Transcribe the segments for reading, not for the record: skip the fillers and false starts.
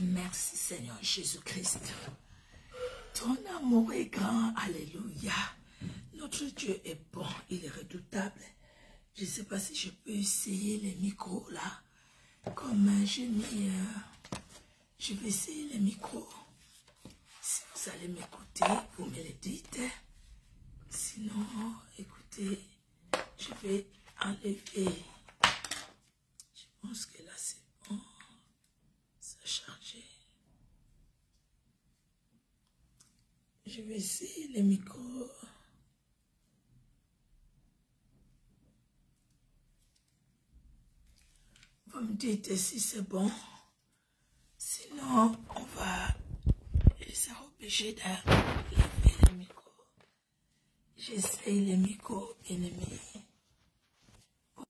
Merci Seigneur Jésus-Christ. Ton amour est grand, alléluia. Notre Dieu est bon, il est redoutable. Je ne sais pas si je peux essayer les micros là. Comme j'ai mis, je vais essayer les micros. Si vous allez m'écouter, vous me le dites. Sinon, écoutez, je vais enlever. Je pense que là c'est bon. Ça a chargé. Je vais essayer les micros. Vous me dites si c'est bon. Sinon, on va les obligé d'enlever les micros. J'essaye les micros, bien-aimés.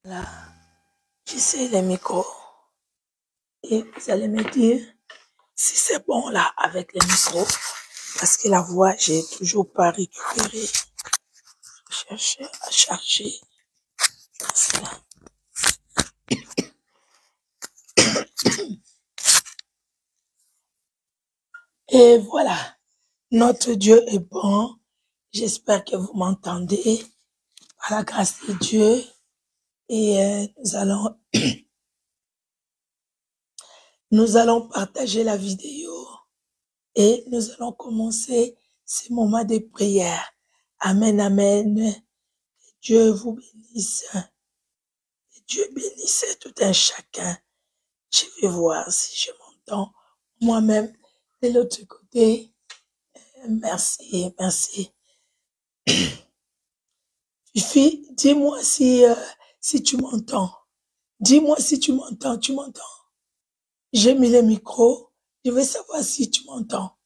Voilà. J'essaye les micros. Et vous allez me dire si c'est bon là avec les micros. Parce que la voix, j'ai toujours pas récupéré. Je cherchais à charger. Cela. Et voilà. Notre Dieu est bon. J'espère que vous m'entendez. Par la grâce de Dieu. Et nous allons partager la vidéo. Et nous allons commencer ce moment de prière. Amen, amen. Dieu vous bénisse. Dieu bénisse tout un chacun. Je vais voir si je m'entends moi-même de l'autre côté. Merci, merci. Fifi, dis-moi si tu m'entends. Dis-moi si tu m'entends, tu m'entends. J'ai mis le micro. Je veux savoir si tu m'entends.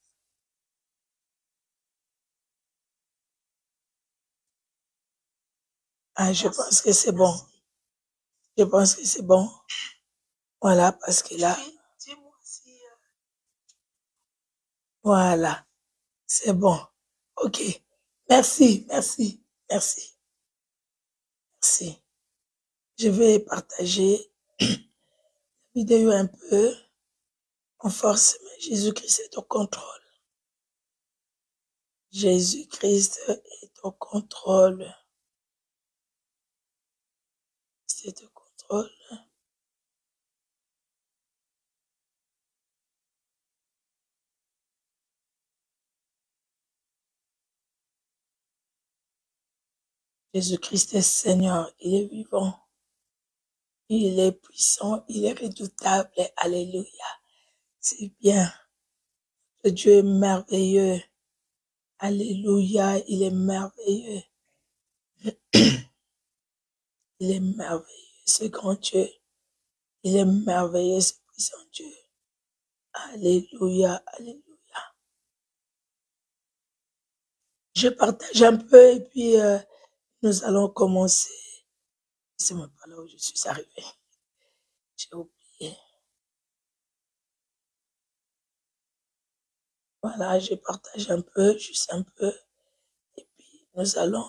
Ah, je pense que c'est bon. Je pense que c'est bon. Voilà, parce que là, voilà, c'est bon. Ok. Merci, merci, merci, merci. Je vais partager la vidéo un peu. En force, mais Jésus-Christ est au contrôle. Jésus-Christ est au contrôle. C'est au contrôle. Jésus-Christ est Seigneur, il est vivant, il est puissant, il est redoutable, alléluia. C'est bien, le Dieu est merveilleux, alléluia, il est merveilleux, il est merveilleux, ce grand Dieu, il est merveilleux, ce puissant Dieu, alléluia, alléluia. Je partage un peu et puis nous allons commencer. C'est même pas là où je suis arrivée. J'ai oublié. Voilà, je partage un peu, juste un peu. Et puis, nous allons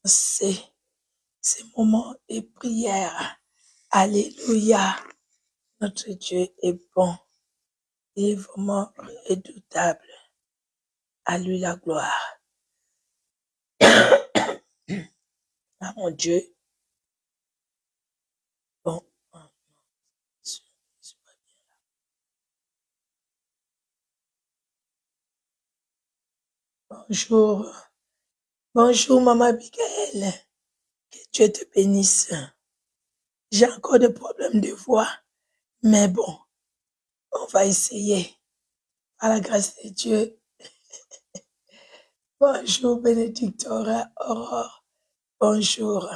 commencer ces moments de prière. Alléluia. Notre Dieu est bon. Il est vraiment redoutable. À lui la gloire. Ah mon Dieu. Bon. Bonjour. Bonjour, Maman Michael. Que Dieu te bénisse. J'ai encore des problèmes de voix, mais bon, on va essayer. À la grâce de Dieu. Bonjour, bénédictoire Aurore. Bonjour.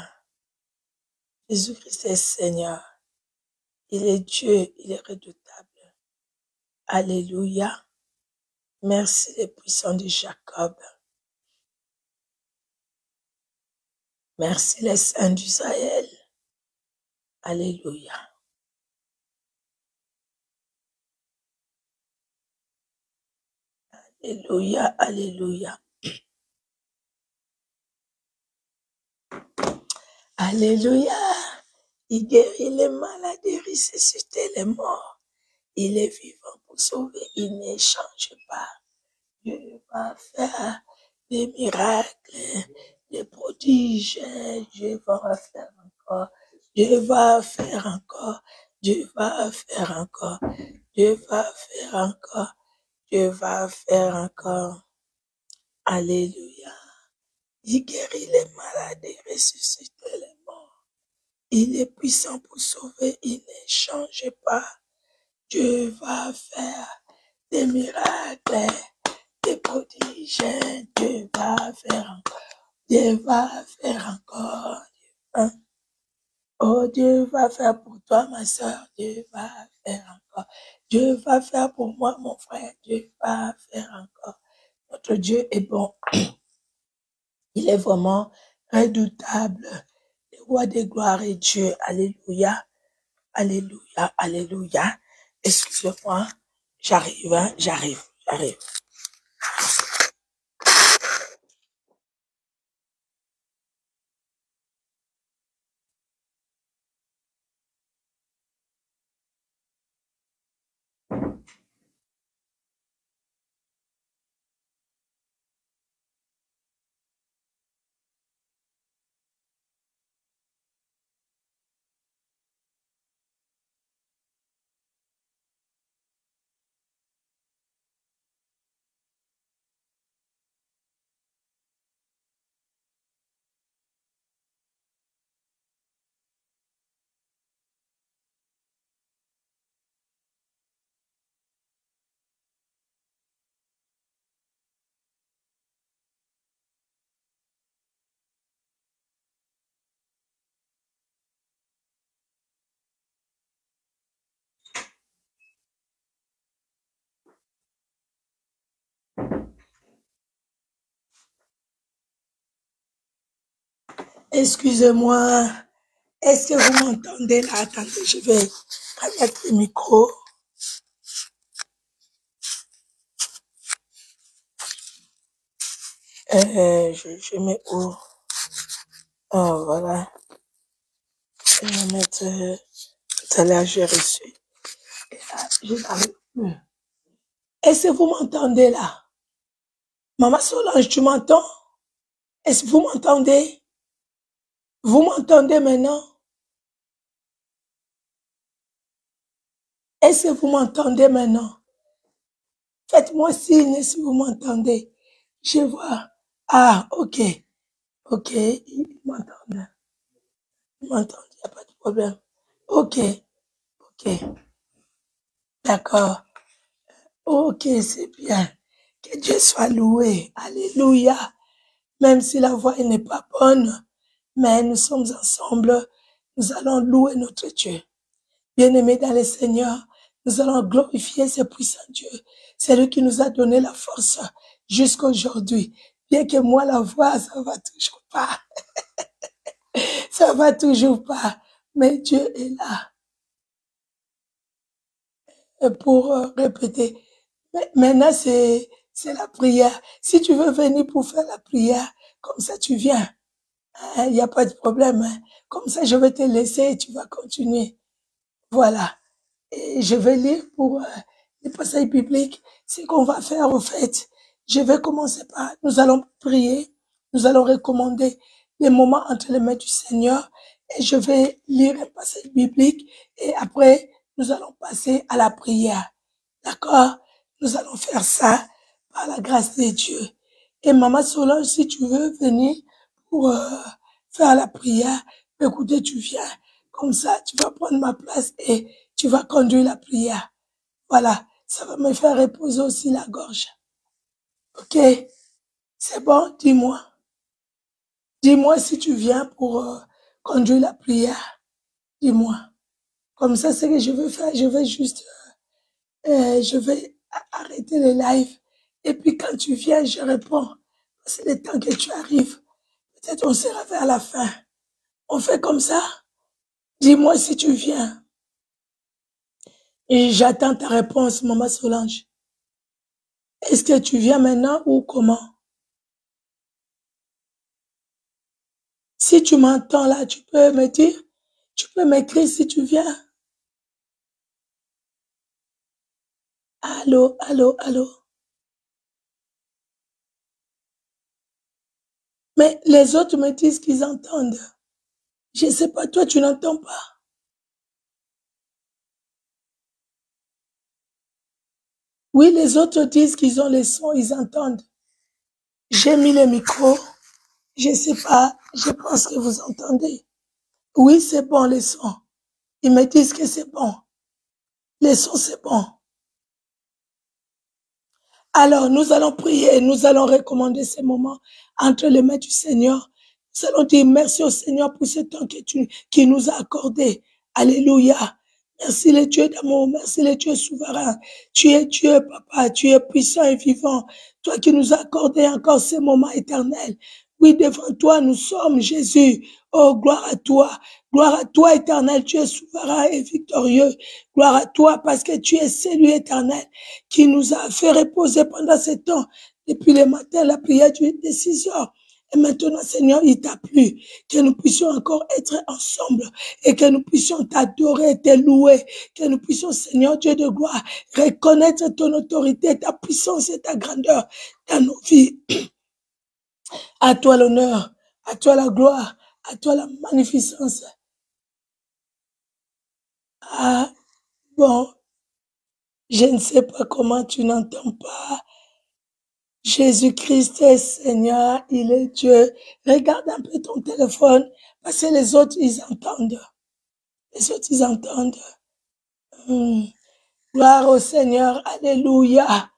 Jésus-Christ est Seigneur. Il est Dieu, il est redoutable. Alléluia. Merci les puissants de Jacob. Merci les saints d'Israël. Alléluia. Alléluia, alléluia. Alléluia. Il guérit les malades, il ressuscite les morts. Il est vivant. pour sauver, il ne change pas. Dieu va faire des miracles, des prodiges. Dieu va faire encore. Dieu va faire encore. Dieu va faire encore. Dieu va faire encore. Dieu va faire encore. Alléluia. Il guérit les malades et ressuscite les morts. Il est puissant pour sauver. Il ne change pas. Dieu va faire des miracles, des prodiges. Dieu va faire encore. Dieu va faire encore. Oh, Dieu va faire pour toi, ma soeur. Dieu va faire encore. Dieu va faire pour moi, mon frère. Dieu va faire encore. Notre Dieu est bon. Il est vraiment redoutable. Le roi des gloires est Dieu. Alléluia. Alléluia. Alléluia. Excusez-moi. J'arrive, hein. J'arrive. Excusez-moi. Est-ce que vous m'entendez là? Attendez, je vais remettre le micro. Je mets où? Oh, voilà. Je vais mettre, tout à l'heure, j'ai reçu. Et là, je n'arrive plus. Est-ce que vous m'entendez là? Maman Solange, tu m'entends? Est-ce que vous m'entendez? Vous m'entendez maintenant? Est-ce que vous m'entendez maintenant? Faites-moi signe si vous m'entendez. Je vois. Ah, ok. Ok, ils m'entendent. Ils m'entendent, il n'y a pas de problème. Ok, ok. D'accord. Ok, c'est bien. Que Dieu soit loué. Alléluia. Même si la voix n'est pas bonne, mais nous sommes ensemble. Nous allons louer notre Dieu. Bien-aimés dans le Seigneur, nous allons glorifier ce puissant Dieu. C'est lui qui nous a donné la force jusqu'à aujourd'hui. Bien que moi, la voix, ça va toujours pas. Ça va toujours pas. Mais Dieu est là pour répéter. Maintenant, c'est la prière. Si tu veux venir pour faire la prière, comme ça, tu viens. Il n'y a pas de problème. Hein. Comme ça, je vais te laisser et tu vas continuer. Voilà. Et je vais lire pour les passages bibliques. Ce qu'on va faire, au fait, je vais commencer par, nous allons prier, nous allons recommander les moments entre les mains du Seigneur et je vais lire un passage biblique et après, nous allons passer à la prière. D'accord? Nous allons faire ça par la grâce de Dieu. Et Maman Solange, si tu veux venir pour faire la prière, écoutez, tu viens. Comme ça, tu vas prendre ma place et tu vas conduire la prière. Voilà, ça va me faire reposer aussi la gorge. Ok? C'est bon? Dis-moi. Dis-moi si tu viens pour conduire la prière. Dis-moi. Comme ça, c'est que je veux faire. Je vais juste, je vais arrêter le live. Et puis quand tu viens, je réponds. C'est le temps que tu arrives. Peut-être on sera vers la fin. On fait comme ça? Dis-moi si tu viens. Et j'attends ta réponse, Maman Solange. Est-ce que tu viens maintenant ou comment? Si tu m'entends là, tu peux me dire, tu peux m'écrire si tu viens. Allô, allô, allô. Mais les autres me disent qu'ils entendent. Je ne sais pas, toi, tu n'entends pas. Oui, les autres disent qu'ils ont les sons, ils entendent. J'ai mis le micro. Je ne sais pas, je pense que vous entendez. Oui, c'est bon, les sons. Ils me disent que c'est bon. Les sons, c'est bon. Alors, nous allons prier, nous allons recommander ces moments entre les mains du Seigneur. Nous allons dire merci au Seigneur pour ce temps qui nous a accordé. Alléluia. Merci le Dieu d'amour, merci le Dieu souverain. Tu es Dieu, Papa, tu es puissant et vivant. Toi qui nous as accordé encore ces moments éternels. Oui, devant toi, nous sommes Jésus. Oh, gloire à toi, éternel, tu es souverain et victorieux. Gloire à toi parce que tu es celui éternel qui nous a fait reposer pendant ce temps. Depuis le matin, la prière des 6 heures. Et maintenant, Seigneur, il t'a plu que nous puissions encore être ensemble et que nous puissions t'adorer, te louer, que nous puissions, Seigneur Dieu de gloire, reconnaître ton autorité, ta puissance et ta grandeur dans nos vies. À toi l'honneur, à toi la gloire, à toi la magnificence. Ah, bon, je ne sais pas comment tu n'entends pas. Jésus-Christ est Seigneur, il est Dieu. Regarde un peu ton téléphone, parce que les autres, ils entendent. Les autres, ils entendent. Gloire au Seigneur, alléluia.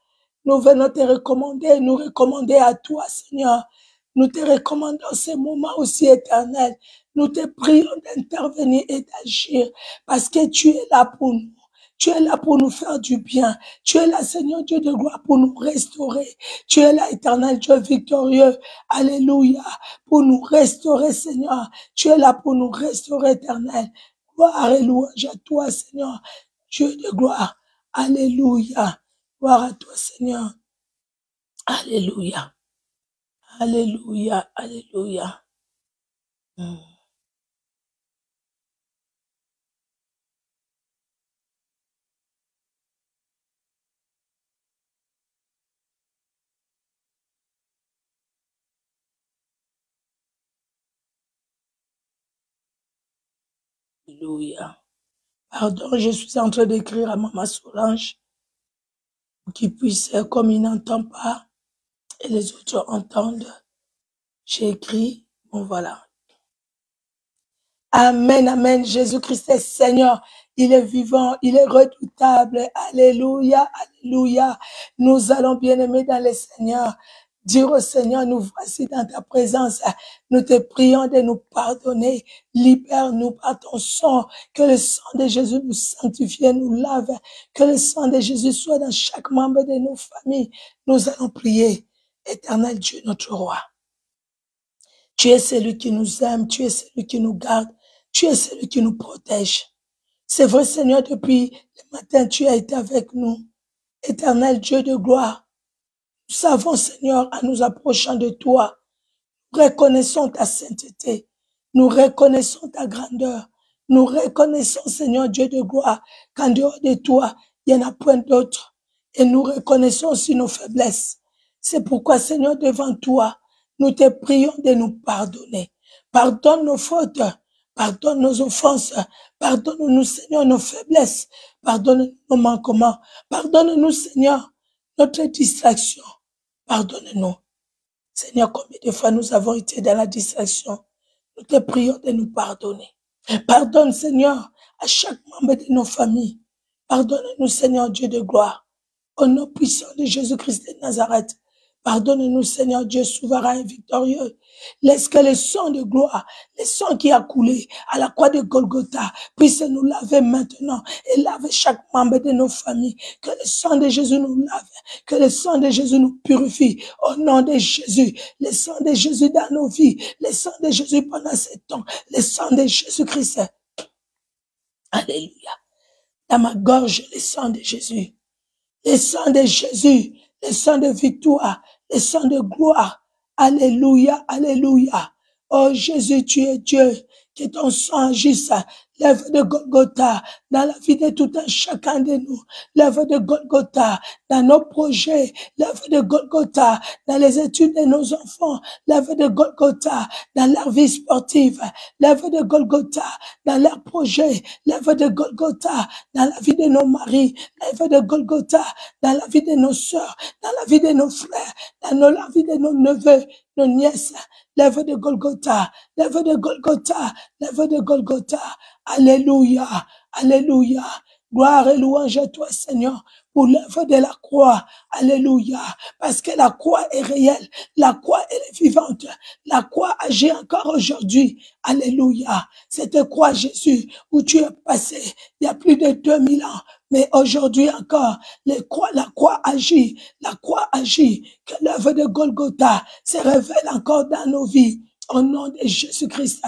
Nous venons te recommander, nous recommander à toi, Seigneur. Nous te recommandons ces moments aussi éternels. Nous te prions d'intervenir et d'agir, parce que tu es là pour nous. Tu es là pour nous faire du bien. Tu es là, Seigneur Dieu de gloire, pour nous restaurer. Tu es là, éternel Dieu victorieux. Alléluia. Pour nous restaurer, Seigneur. Tu es là pour nous restaurer, éternel. Gloire et louange à toi, Seigneur. Dieu de gloire. Alléluia. Gloire à toi, Seigneur. Alléluia. Alléluia. Alléluia. Alléluia. Pardon, je suis en train d'écrire à Maman Solange pour qu'il puisse, comme il n'entend pas et les autres entendent, j'ai écrit, bon voilà. Amen, amen. Jésus-Christ est Seigneur. Il est vivant, il est redoutable. Alléluia, alléluia. Nous allons bien aimer dans le Seigneur. Dire au Seigneur, nous voici dans ta présence. Nous te prions de nous pardonner. Libère-nous par ton sang. Que le sang de Jésus nous sanctifie, nous lave. Que le sang de Jésus soit dans chaque membre de nos familles. Nous allons prier. Éternel Dieu, notre roi. Tu es celui qui nous aime, tu es celui qui nous garde, tu es celui qui nous protège. C'est vrai, Seigneur, depuis le matin, tu as été avec nous. Éternel Dieu de gloire, nous savons, Seigneur, en nous approchant de toi, nous reconnaissons ta sainteté, nous reconnaissons ta grandeur, nous reconnaissons, Seigneur Dieu de gloire, qu'en dehors de toi, il n'y en a point d'autre. Et nous reconnaissons aussi nos faiblesses. C'est pourquoi, Seigneur, devant toi, nous te prions de nous pardonner. Pardonne nos fautes, pardonne nos offenses, pardonne-nous, Seigneur, nos faiblesses, pardonne nos manquements, pardonne-nous, Seigneur, notre distraction, pardonne-nous. Seigneur, combien de fois nous avons été dans la distraction, nous te prions de nous pardonner. Pardonne, Seigneur, à chaque membre de nos familles. Pardonne-nous, Seigneur Dieu de gloire. Au nom puissant de Jésus-Christ de Nazareth, pardonne-nous, Seigneur Dieu souverain et victorieux. Laisse que le sang de gloire, le sang qui a coulé à la croix de Golgotha, puisse nous laver maintenant et laver chaque membre de nos familles. Que le sang de Jésus nous lave, que le sang de Jésus nous purifie. Au nom de Jésus, le sang de Jésus dans nos vies, le sang de Jésus pendant ce temps, le sang de Jésus-Christ. Alléluia. Dans ma gorge, le sang de Jésus. Le sang de Jésus, le sang de victoire, le sang de gloire. Alléluia, alléluia. Oh Jésus, tu es Dieu, que ton sang agisse l'œuvre de Golgotha dans la vie de tout un chacun de nous, l'œuvre de Golgotha dans nos projets, l'œuvre de Golgotha dans les études de nos enfants, l'œuvre de Golgotha dans leur vie sportive, l'œuvre de Golgotha dans leurs projets, l'œuvre de Golgotha dans la vie de nos maris, l'œuvre de Golgotha dans la vie de nos sœurs, dans la vie de nos frères, dans la vie de nos neveux, nos nièces, l'œuvre de Golgotha, l'œuvre de Golgotha, l'œuvre de Golgotha. Alléluia, alléluia. Gloire et louange à toi, Seigneur, pour l'œuvre de la croix. Alléluia. Parce que la croix est réelle. La croix, elle est vivante. La croix agit encore aujourd'hui. Alléluia. Cette croix, Jésus, où tu es passé il y a plus de 2000 ans. Mais aujourd'hui encore, la croix agit. La croix agit. Que l'œuvre de Golgotha se révèle encore dans nos vies. Au nom de Jésus-Christ.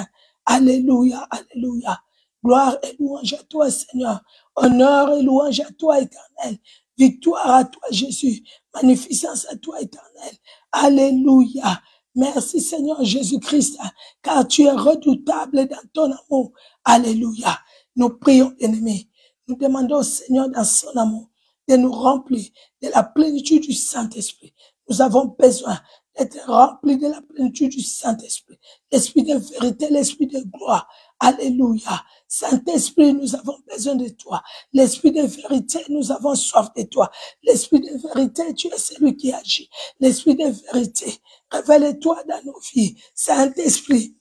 Alléluia, alléluia. Gloire et louange à toi, Seigneur. Honneur et louange à toi, Éternel. Victoire à toi, Jésus. Magnificence à toi, Éternel. Alléluia. Merci, Seigneur Jésus-Christ, car tu es redoutable dans ton amour. Alléluia. Nous prions, ennemis. Nous demandons au Seigneur dans son amour de nous remplir de la plénitude du Saint-Esprit. Nous avons besoin d'être remplis de la plénitude du Saint-Esprit. L'esprit de vérité, l'esprit de gloire. Alléluia. Saint-Esprit, nous avons besoin de toi. L'esprit de vérité, nous avons soif de toi. L'esprit de vérité, tu es celui qui agit. L'esprit de vérité, révèle-toi dans nos vies. Saint-Esprit,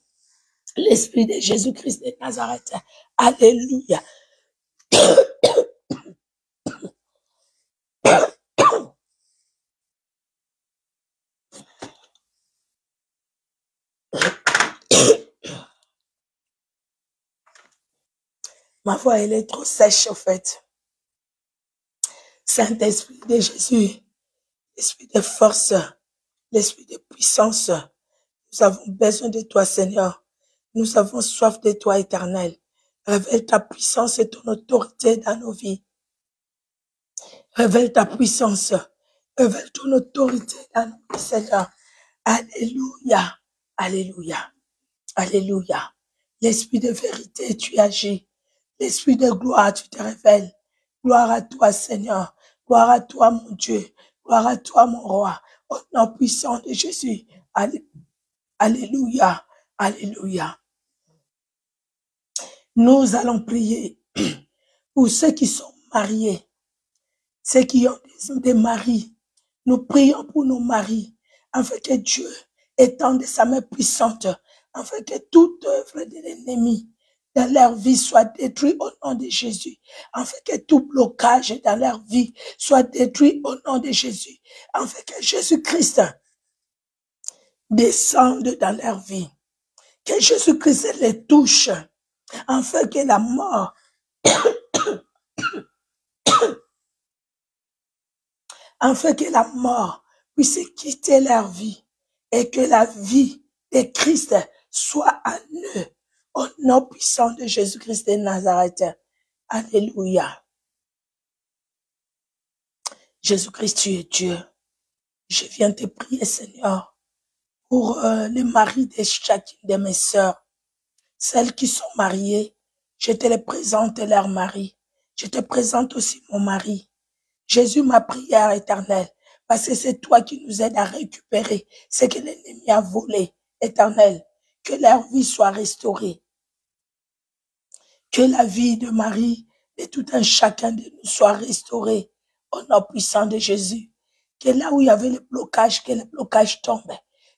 l'esprit de Jésus-Christ de Nazareth. Alléluia. Ma voix, elle est trop sèche, au fait. Saint-Esprit de Jésus, l'esprit de force, l'esprit de puissance, nous avons besoin de toi, Seigneur. Nous avons soif de toi, Éternel. Révèle ta puissance et ton autorité dans nos vies. Révèle ta puissance. Révèle ton autorité dans nos vies, Seigneur. Alléluia. Alléluia. Alléluia. L'esprit de vérité, tu agis. L'esprit de gloire, tu te révèles. Gloire à toi, Seigneur. Gloire à toi, mon Dieu. Gloire à toi, mon roi. Au nom puissant de Jésus. Alléluia. Alléluia. Nous allons prier pour ceux qui sont mariés, ceux qui ont des maris. Nous prions pour nos maris, afin que Dieu étende sa main puissante, afin que toute œuvre de l'ennemi dans leur vie soit détruite au nom de Jésus, afin que tout blocage dans leur vie soit détruit au nom de Jésus, afin que Jésus-Christ descende dans leur vie, que Jésus-Christ les touche, afin que la mort afin que la mort puisse quitter leur vie et que la vie de Christ soit en eux, au nom puissant de Jésus-Christ de Nazareth. Alléluia. Jésus-Christ, tu es Dieu. Je viens te prier, Seigneur, pour les maris de chacune de mes sœurs, celles qui sont mariées. Je te les présente, leur mari. Je te présente aussi mon mari. Jésus, ma prière éternelle, parce que c'est toi qui nous aides à récupérer ce que l'ennemi a volé, éternel. Que leur vie soit restaurée. Que la vie de Marie, de tout un chacun de nous soit restaurée au nom puissant de Jésus. Que là où il y avait le blocage, que le blocage tombe.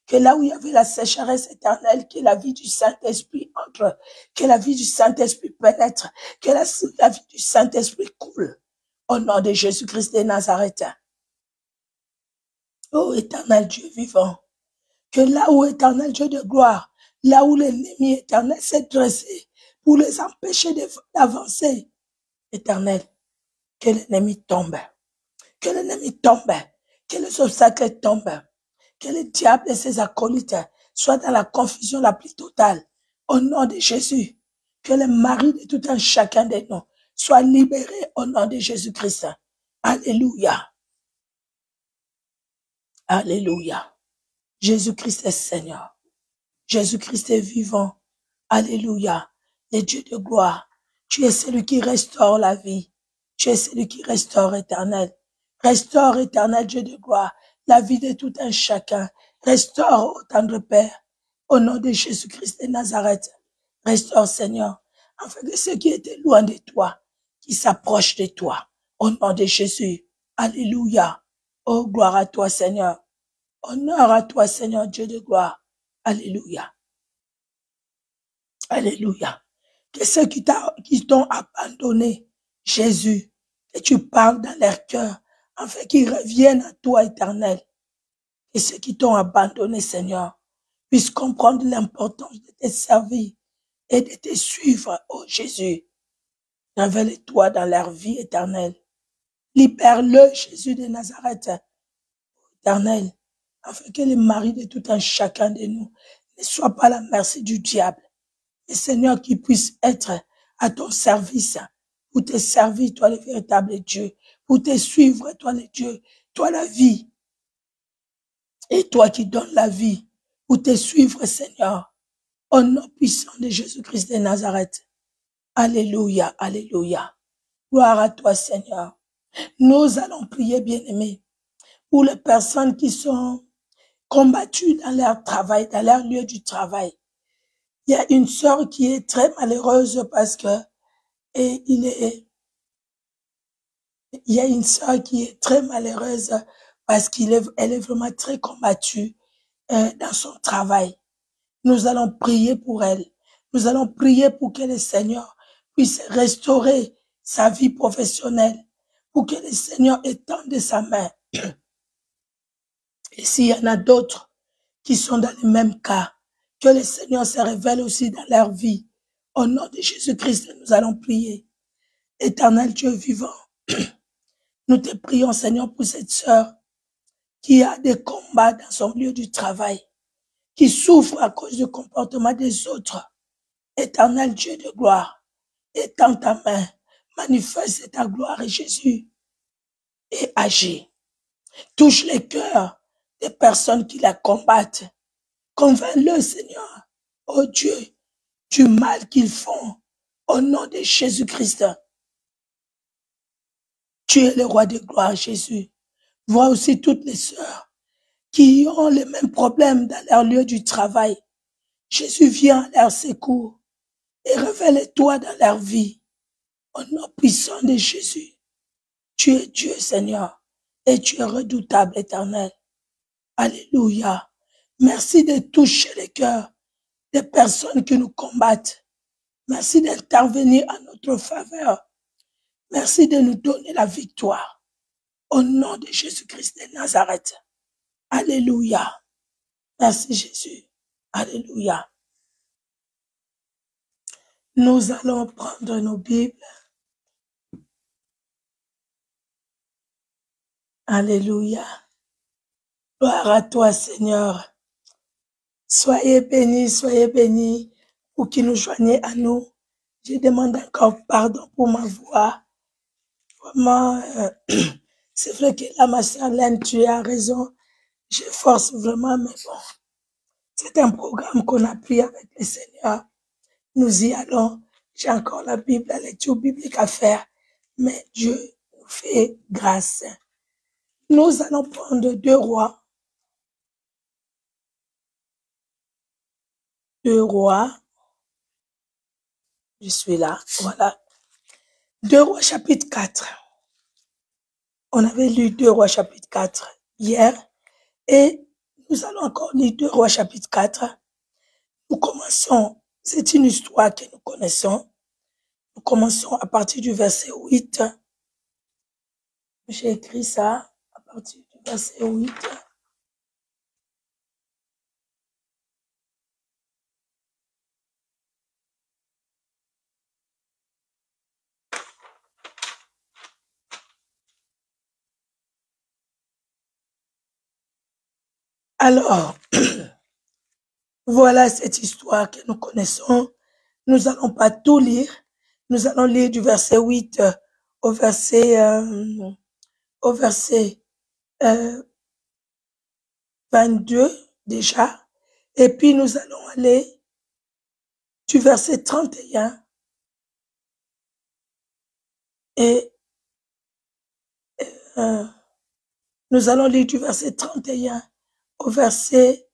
Que là où il y avait la sécheresse éternelle, que la vie du Saint-Esprit entre. Que la vie du Saint-Esprit pénètre. Que la vie du Saint-Esprit coule. Au nom de Jésus-Christ de Nazareth. Ô éternel Dieu vivant, que là où éternel Dieu de gloire, là où l'ennemi éternel s'est dressé pour les empêcher d'avancer, éternel, que l'ennemi tombe, que l'ennemi tombe, que les obstacles tombent, que le diable et ses acolytes soient dans la confusion la plus totale, au nom de Jésus, que le mari de tout un chacun de nous soit libéré au nom de Jésus-Christ. Alléluia. Alléluia. Jésus-Christ est Seigneur. Jésus-Christ est vivant. Alléluia. Le Dieu de gloire. Tu es celui qui restaure la vie. Tu es celui qui restaure éternel. Restaure éternel, Dieu de gloire, la vie de tout un chacun. Restaure, ô tendre Père, au nom de Jésus-Christ de Nazareth. Restaure, Seigneur, afin que ceux qui étaient loin de toi, qui s'approchent de toi, au nom de Jésus. Alléluia. Oh, gloire à toi, Seigneur. Honneur à toi, Seigneur, Dieu de gloire. Alléluia. Alléluia. Que ceux qui t'ont abandonné, Jésus, que tu parles dans leur cœur, afin qu'ils reviennent à toi, éternel. Et ceux qui t'ont abandonné, Seigneur, puissent comprendre l'importance de te servir et de te suivre, oh Jésus. Révèle-toi dans leur vie éternelle. Libère-le, Jésus de Nazareth, éternel, afin que les maris de tout un chacun de nous ne soient pas à la merci du diable. Et Seigneur, qui puisse être à ton service, pour te servir, toi le véritable Dieu, pour te suivre, toi le Dieu, toi la vie, et toi qui donnes la vie, pour te suivre, Seigneur, au nom puissant de Jésus-Christ de Nazareth. Alléluia, alléluia. Gloire à toi, Seigneur. Nous allons prier, bien-aimés, pour les personnes qui sont combattues dans leur travail, dans leur lieu du travail. Il y a une sœur qui est très malheureuse parce que il y a une sœur qui est très malheureuse parce elle est vraiment très combattue dans son travail. Nous allons prier pour elle. Nous allons prier pour que le Seigneur puisse restaurer sa vie professionnelle, pour que le Seigneur étende sa main. Et s'il y en a d'autres qui sont dans le même cas, que le Seigneur se révèle aussi dans leur vie. Au nom de Jésus-Christ, nous allons prier. Éternel Dieu vivant, nous te prions, Seigneur, pour cette sœur qui a des combats dans son lieu du travail, qui souffre à cause du comportement des autres. Éternel Dieu de gloire, étends ta main, manifeste ta gloire, Jésus, et agis. Touche les cœurs des personnes qui la combattent. Convainc-le, Seigneur, oh Dieu, du mal qu'ils font, au nom de Jésus-Christ. Tu es le roi de gloire, Jésus. Vois aussi toutes les sœurs qui ont les mêmes problèmes dans leur lieu du travail. Jésus vient à leur secours et révèle-toi dans leur vie. Au nom puissant de Jésus, tu es Dieu, Seigneur, et tu es redoutable, éternel. Alléluia. Merci de toucher les cœurs des personnes qui nous combattent. Merci d'intervenir en notre faveur. Merci de nous donner la victoire. Au nom de Jésus-Christ de Nazareth. Alléluia. Merci Jésus. Alléluia. Nous allons prendre nos Bibles. Alléluia. Gloire à toi, Seigneur. Soyez bénis, pour qui nous joignez à nous. Je demande encore pardon pour ma voix. Vraiment, c'est vrai que là, ma sœur Laine, tu as raison. Je force vraiment, mais bon. C'est un programme qu'on a pris avec le Seigneur. Nous y allons. J'ai encore la Bible, la lecture biblique à faire. Mais Dieu nous fait grâce. Nous allons prendre 2 Rois. 2 Rois. Je suis là. Voilà. 2 Rois chapitre 4. On avait lu 2 Rois chapitre 4 hier. Et nous allons encore lire 2 Rois chapitre 4. Nous commençons. C'est une histoire que nous connaissons. Nous commençons à partir du verset 8. J'ai écrit ça à partir du verset 8. Alors, voilà cette histoire que nous connaissons. Nous n'allons pas tout lire. Nous allons lire du verset 8 au verset 22 déjà. Et puis nous allons aller du verset 31 Et nous allons lire du verset 31 au verset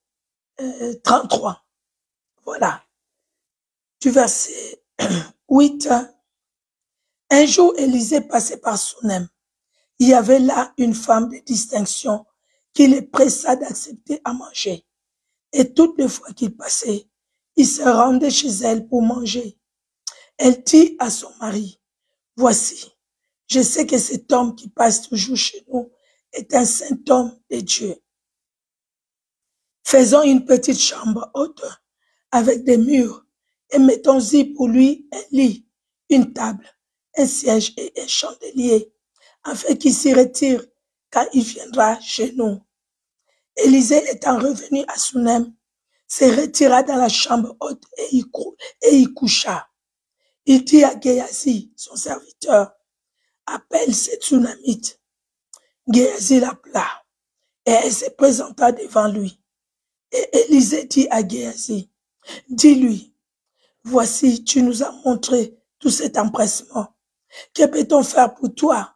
33. Voilà. Du verset 8. Un jour, Élisée passait par Sunem. Il y avait là une femme de distinction qui le pressa d'accepter à manger. Et toutes les fois qu'il passait, il se rendait chez elle pour manger. Elle dit à son mari, « Voici, je sais que cet homme qui passe toujours chez nous est un saint homme de Dieu. Faisons une petite chambre haute avec des murs et mettons-y pour lui un lit, une table, un siège et un chandelier, afin qu'il s'y retire quand il viendra chez nous. » Élisée étant revenu à Sunem, se retira dans la chambre haute et y coucha. Il dit à Géasi, son serviteur, « Appelle cette Sunamite. » Géasi l'appela et elle se présenta devant lui. Et Élisée dit à Géasi, « Dis-lui, voici, tu nous as montré tout cet empressement. Que peut-on faire pour toi?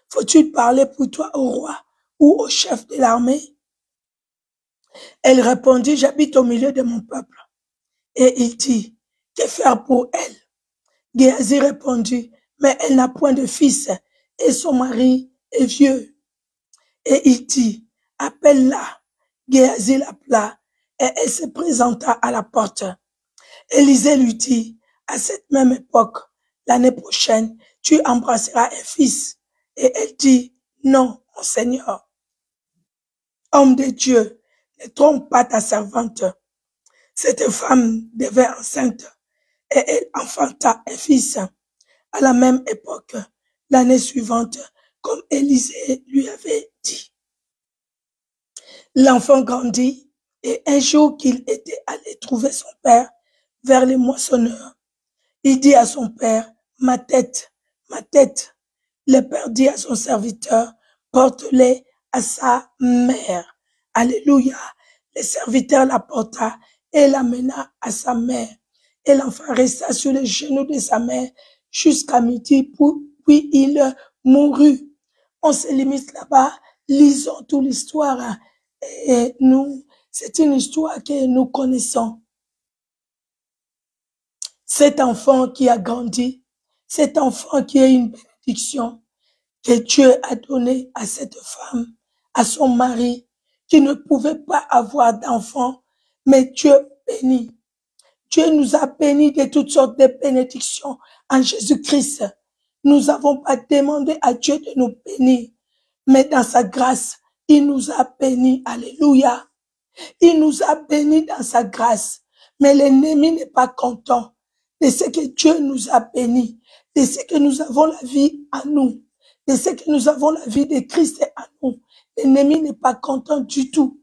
Faut-il parler pour toi au roi ou au chef de l'armée? » Elle répondit, « J'habite au milieu de mon peuple. » Et il dit, « Que faire pour elle? » Géasi répondit, « Mais elle n'a point de fils et son mari est vieux. » Et il dit, « Appelle-la. » Géasi l'appela et elle se présenta à la porte. Élisée lui dit, « À cette même époque, l'année prochaine, tu embrasseras un fils. » Et elle dit, « Non, mon Seigneur. » Homme de Dieu, ne trompe pas ta servante. Cette femme devint enceinte et elle enfanta un fils à la même époque, l'année suivante, comme Élisée lui avait dit. L'enfant grandit et un jour qu'il était allé trouver son père vers les moissonneurs, il dit à son père, « Ma tête, ma tête. » Le père dit à son serviteur, « Porte-les à sa mère. » Alléluia. Le serviteur la porta et l'amena à sa mère. Et l'enfant resta sur les genoux de sa mère jusqu'à midi, puis il mourut. On se limite là-bas, lisons toute l'histoire. Et nous, c'est une histoire que nous connaissons. Cet enfant qui a grandi, cet enfant qui est une bénédiction que Dieu a donnée à cette femme, à son mari, qui ne pouvait pas avoir d'enfant, mais Dieu bénit. Dieu nous a bénis de toutes sortes de bénédictions en Jésus-Christ. Nous n'avons pas demandé à Dieu de nous bénir, mais dans sa grâce, il nous a bénis. Alléluia. Il nous a bénis dans sa grâce. Mais l'ennemi n'est pas content de ce que Dieu nous a bénis, de ce que nous avons la vie à nous, de ce que nous avons la vie de Christ à nous. L'ennemi n'est pas content du tout.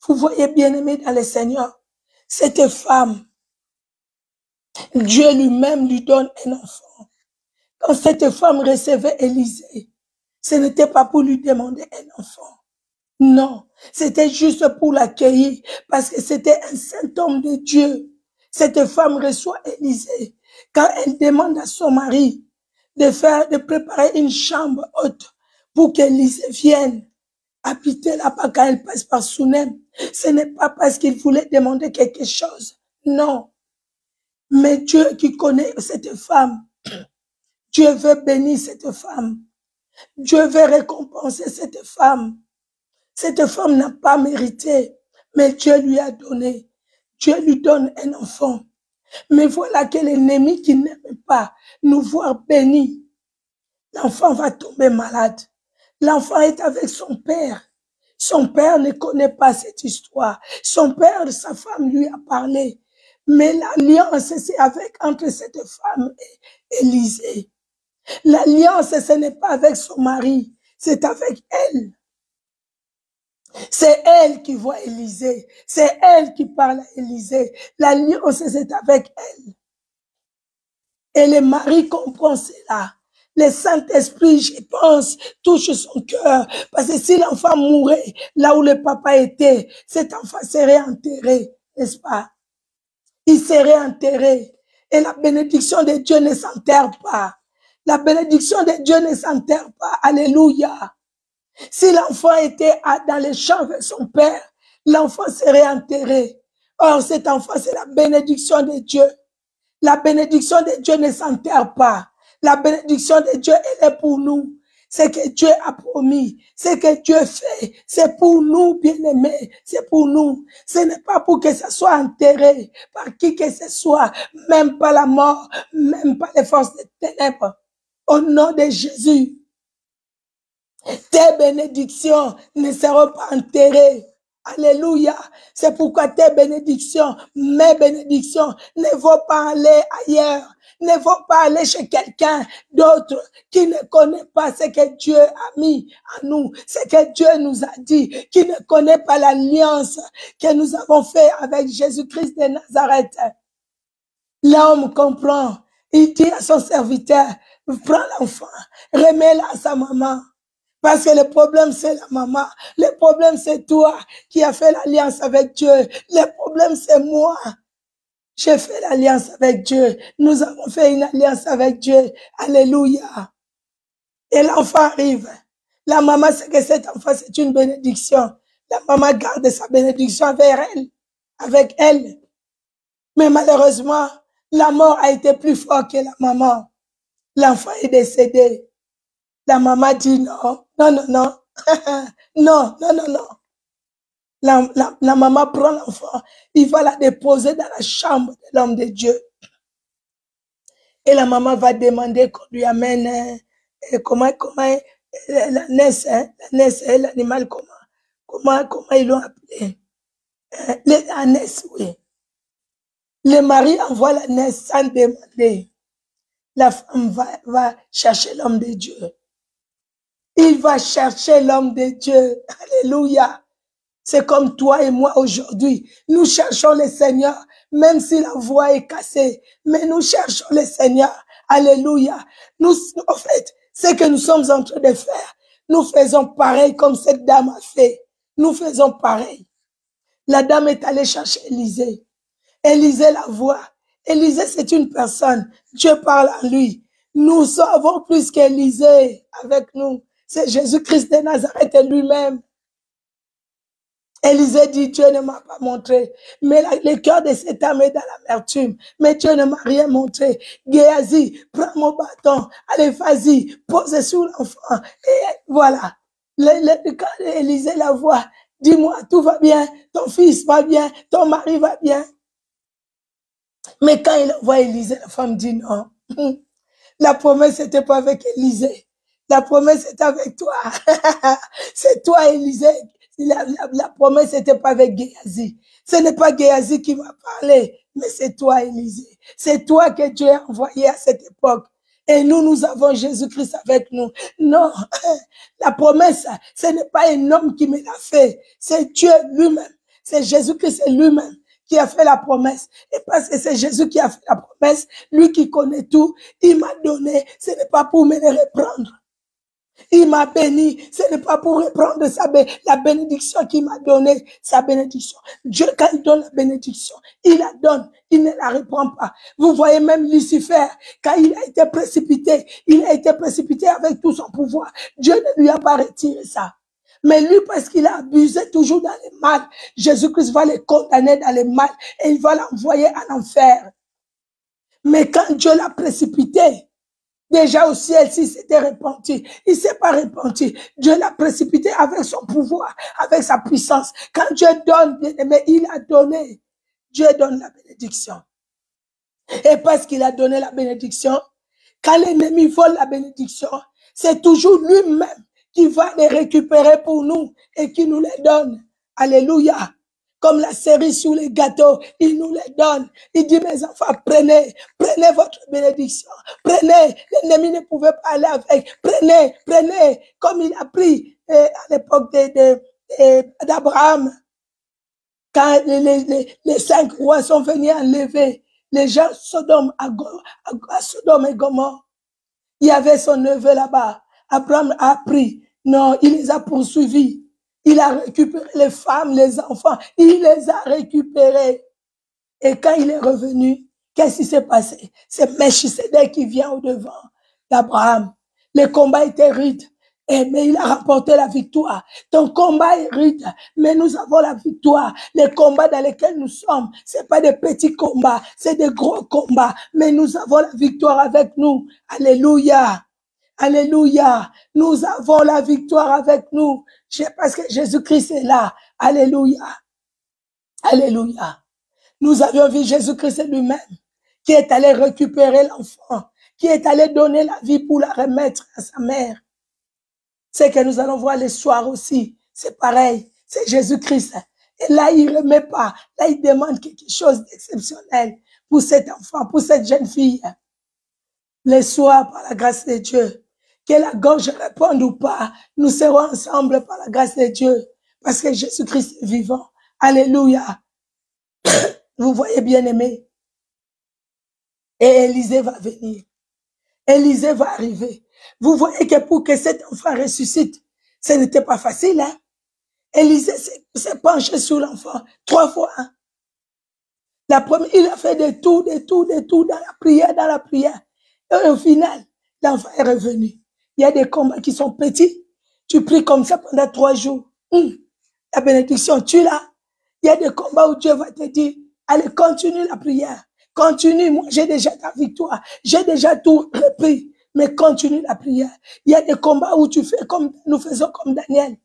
Vous voyez, bien-aimés dans le Seigneur, cette femme, Dieu lui-même lui donne un enfant. Quand cette femme recevait Élisée, ce n'était pas pour lui demander un enfant. Non, c'était juste pour l'accueillir, parce que c'était un saint homme de Dieu. Cette femme reçoit Élisée. Quand elle demande à son mari de préparer une chambre haute pour qu'Élisée vienne habiter là-bas quand elle passe par Sunem, ce n'est pas parce qu'il voulait demander quelque chose. Non. Mais Dieu qui connaît cette femme, Dieu veut bénir cette femme. Dieu veut récompenser cette femme. Cette femme n'a pas mérité, mais Dieu lui a donné. Dieu lui donne un enfant. Mais voilà que l'ennemi qui n'aime pas nous voir bénis, l'enfant va tomber malade. L'enfant est avec son père. Son père ne connaît pas cette histoire. Son père, sa femme lui a parlé. Mais l'alliance, c'est entre cette femme et Élisée. L'alliance, ce n'est pas avec son mari, c'est avec elle. C'est elle qui voit Élisée. C'est elle qui parle à Élisée. L'alliance, c'est avec elle. Et le mari comprend cela. Le Saint-Esprit, je pense, touche son cœur. Parce que si l'enfant mourait là où le papa était, cet enfant serait enterré, n'est-ce pas? Il serait enterré. Et la bénédiction de Dieu ne s'enterre pas. La bénédiction de Dieu ne s'enterre pas. Alléluia. Si l'enfant était dans les champs avec son père, l'enfant serait enterré. Or, cet enfant, c'est la bénédiction de Dieu. La bénédiction de Dieu ne s'enterre pas. La bénédiction de Dieu, elle est pour nous. C'est que Dieu a promis. C'est que Dieu fait. C'est pour nous, bien-aimés. C'est pour nous. Ce n'est pas pour que ça soit enterré par qui que ce soit. Même pas la mort. Même pas les forces des ténèbres. Au nom de Jésus. Tes bénédictions ne seront pas enterrées. Alléluia. C'est pourquoi tes bénédictions, mes bénédictions, ne vont pas aller ailleurs. Ne vont pas aller chez quelqu'un d'autre qui ne connaît pas ce que Dieu a mis à nous, ce que Dieu nous a dit, qui ne connaît pas l'alliance que nous avons fait avec Jésus-Christ de Nazareth. L'homme comprend. Il dit à son serviteur, prends l'enfant, remets-le à sa maman. Parce que le problème, c'est la maman. Le problème, c'est toi qui as fait l'alliance avec Dieu. Le problème, c'est moi. J'ai fait l'alliance avec Dieu. Nous avons fait une alliance avec Dieu. Alléluia. Et l'enfant arrive. La maman sait que cet enfant, c'est une bénédiction. La maman garde sa bénédiction avec elle. Mais malheureusement, la mort a été plus forte que la maman. L'enfant est décédé. La maman dit non, non, non, non, non, non, non, non. La maman prend l'enfant, il va la déposer dans la chambre de l'homme de Dieu. Et la maman va demander qu'on lui amène comment la naisse, l'animal, comment ils l'ont appelé. La naisse, oui. Le mari envoie la naisse sans demander. La femme va chercher l'homme de Dieu. Il va chercher l'homme de Dieu. Alléluia. C'est comme toi et moi aujourd'hui. Nous cherchons le Seigneur, même si la voie est cassée. Mais nous cherchons le Seigneur. Alléluia. En fait, ce que nous sommes en train de faire, nous faisons pareil comme cette dame a fait. Nous faisons pareil. La dame est allée chercher Élisée. Élisée la voit. Élisée, c'est une personne. Dieu parle à lui. Nous savons plus qu'Élisée avec nous. C'est Jésus-Christ de Nazareth lui-même. Élisée dit, Dieu ne m'a pas montré. Mais le cœur de cet homme est dans l'amertume. Mais Dieu ne m'a rien montré. Géasi, prends mon bâton. Allez, vas-y, pose sur l'enfant. Et voilà. Quand Élisée la voit, dis-moi, tout va bien. Ton fils va bien. Ton mari va bien. Mais quand il voit Élisée, la femme dit non. La promesse n'était pas avec Élisée. La promesse était avec toi. C'est toi, Élisée. La promesse n'était pas avec Géasi. Ce n'est pas Géasi qui m'a parlé, mais c'est toi, Élisée. C'est toi que Dieu a envoyé à cette époque. Et nous avons Jésus-Christ avec nous. Non, la promesse, ce n'est pas un homme qui me l'a fait. C'est Dieu lui-même. C'est Jésus-Christ lui-même qui a fait la promesse. Et parce que c'est Jésus qui a fait la promesse, lui qui connaît tout, il m'a donné. Ce n'est pas pour me le reprendre. Il m'a béni. Ce n'est pas pour reprendre la bénédiction qu'il m'a donnée, sa bénédiction. Dieu, quand il donne la bénédiction, il la donne. Il ne la reprend pas. Vous voyez même Lucifer, quand il a été précipité avec tout son pouvoir. Dieu ne lui a pas retiré ça. Mais lui, parce qu'il a abusé toujours dans le mal, Jésus-Christ va le condamner dans le mal et il va l'envoyer en enfer. Mais quand Dieu l'a précipité, déjà au ciel, s'il s'était repenti, il ne s'est pas repenti. Dieu l'a précipité avec son pouvoir, avec sa puissance. Quand Dieu donne, bien aimé, il a donné. Dieu donne la bénédiction. Et parce qu'il a donné la bénédiction, quand l'ennemi vole la bénédiction, c'est toujours lui-même qui va les récupérer pour nous et qui nous les donne. Alléluia. Comme la cerise sur les gâteaux, il nous les donne. Il dit, mes enfants, prenez votre bénédiction. Prenez, l'ennemi ne pouvait pas aller avec. Prenez, comme il a pris à l'époque d'Abraham. Quand les 5 rois sont venus enlever les gens à Sodome et Gomorrhe, il y avait son neveu là-bas. Abraham a pris. Non, il les a poursuivis. Il a récupéré les femmes, les enfants. Il les a récupérés. Et quand il est revenu, qu'est-ce qui s'est passé? C'est Melchisédek qui vient au devant. d'Abraham. Le combat était rude, mais il a remporté la victoire. Ton combat est rude, mais nous avons la victoire. Les combats dans lesquels nous sommes, c'est pas des petits combats, c'est des gros combats, mais nous avons la victoire avec nous. Alléluia. Alléluia. Nous avons la victoire avec nous. Parce que Jésus-Christ est là. Alléluia. Alléluia. Nous avions vu Jésus-Christ lui-même qui est allé récupérer l'enfant, qui est allé donner la vie pour la remettre à sa mère. C'est que nous allons voir le soir aussi. C'est pareil. C'est Jésus-Christ. Et là, il ne remet pas. Là, il demande quelque chose d'exceptionnel pour cet enfant, pour cette jeune fille. Le soir, par la grâce de Dieu, que la gorge réponde ou pas, nous serons ensemble par la grâce de Dieu. Parce que Jésus-Christ est vivant. Alléluia. Vous voyez, bien-aimés. Et Élisée va venir. Élisée va arriver. Vous voyez que pour que cet enfant ressuscite, ce n'était pas facile, hein? Élisée s'est penché sur l'enfant 3 fois. Hein? La première, il a fait de tout dans la prière. Et au final, l'enfant est revenu. Il y a des combats qui sont petits. Tu pries comme ça pendant 3 jours. La bénédiction, tu l'as. Il y a des combats où Dieu va te dire, allez, continue la prière. Continue, moi j'ai déjà ta victoire. J'ai déjà tout repris. Mais continue la prière. Il y a des combats où tu fais comme nous faisons comme Daniel.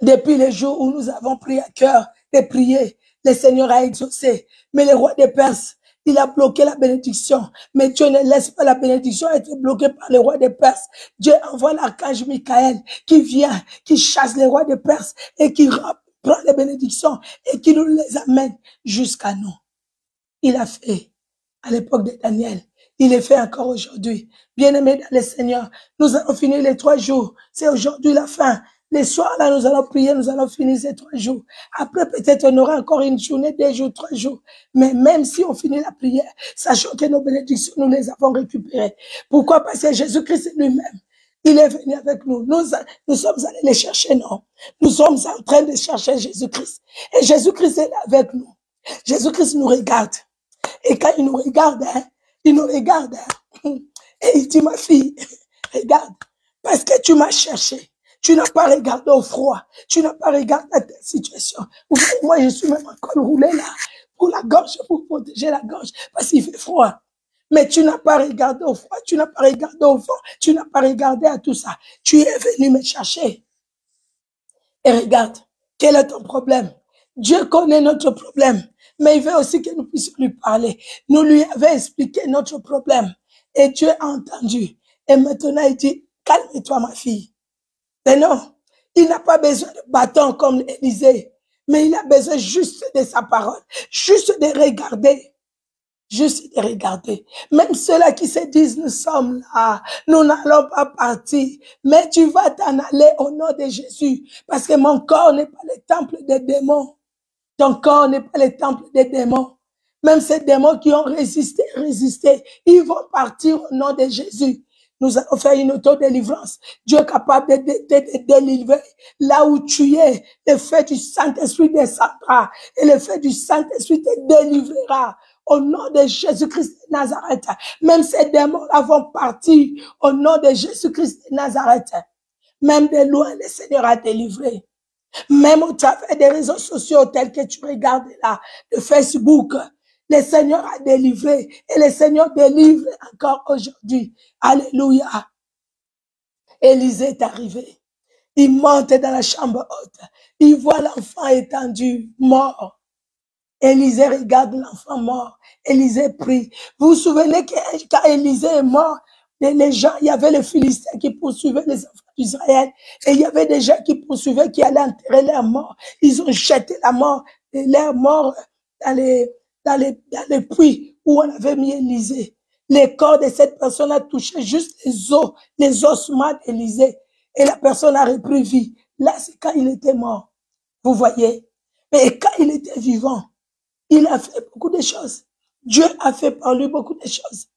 Depuis les jours où nous avons pris à cœur de prier, le Seigneur a exaucé. Mais le roi des Perses, il a bloqué la bénédiction. Mais Dieu ne laisse pas la bénédiction être bloquée par le roi des Perses. Dieu envoie l'archange Michael qui vient, qui chasse les rois des Perses et qui prend les bénédictions et qui nous les amène jusqu'à nous. Il a fait à l'époque de Daniel. Il est fait encore aujourd'hui. Bien-aimés dans le Seigneur, nous allons finir les 3 jours. C'est aujourd'hui la fin. Les soirs, là, nous allons prier, nous allons finir ces 3 jours. Après, peut-être, on aura encore une journée, 2 jours, 3 jours. Mais même si on finit la prière, sachant que nos bénédictions, nous les avons récupérées. Pourquoi? Parce que Jésus-Christ lui-même, il est venu avec nous. Nous sommes allés les chercher, non? Nous sommes en train de chercher Jésus-Christ. Et Jésus-Christ est là avec nous. Jésus-Christ nous regarde. Et quand il nous regarde, hein, il nous regarde. Hein, et il dit, ma fille, regarde, parce que tu m'as cherché. Tu n'as pas regardé au froid. Tu n'as pas regardé à ta situation. Moi, je suis même encore roulé là, pour la gorge, pour protéger la gorge, parce qu'il fait froid. Mais tu n'as pas regardé au froid, tu n'as pas regardé au fond, tu n'as pas regardé à tout ça. Tu es venu me chercher. Et regarde, quel est ton problème? Dieu connaît notre problème, mais il veut aussi que nous puissions lui parler. Nous lui avons expliqué notre problème. Et Dieu a entendu. Et maintenant, il dit, calme-toi, ma fille. Mais non, il n'a pas besoin de bâton comme Élisée, mais il a besoin juste de sa parole, juste de regarder. Juste de regarder. Même ceux-là qui se disent, nous sommes là, nous n'allons pas partir, mais tu vas t'en aller au nom de Jésus, parce que mon corps n'est pas le temple des démons. Ton corps n'est pas le temple des démons. Même ces démons qui ont résisté, ils vont partir au nom de Jésus. Nous allons faire une auto-délivrance. Dieu est capable de te délivrer là où tu es. Le feu du Saint-Esprit descendra et le feu du Saint-Esprit te délivrera. Au nom de Jésus-Christ de Nazareth. Même ces démons-là vont partir au nom de Jésus-Christ de Nazareth. Même de loin, le Seigneur a délivré. Même au travers des réseaux sociaux tels que tu regardes là, de Facebook, le Seigneur a délivré et le Seigneur délivre encore aujourd'hui. Alléluia. Élisée est arrivé. Il monte dans la chambre haute. Il voit l'enfant étendu, mort. Élisée regarde l'enfant mort. Élisée prie. Vous vous souvenez que quand Élisée est mort, les gens, il y avait les Philistins qui poursuivaient les enfants d'Israël. Et il y avait des gens qui poursuivaient, qui allaient enterrer leurs morts. Ils ont jeté leurs morts dans les puits où on avait mis Élisée. Le corps de cette personne a touché juste les ossements d'Élisée. Et la personne a repris vie. Là, c'est quand il était mort. Vous voyez? Mais quand il était vivant, il a fait beaucoup de choses. Dieu a fait par lui beaucoup de choses.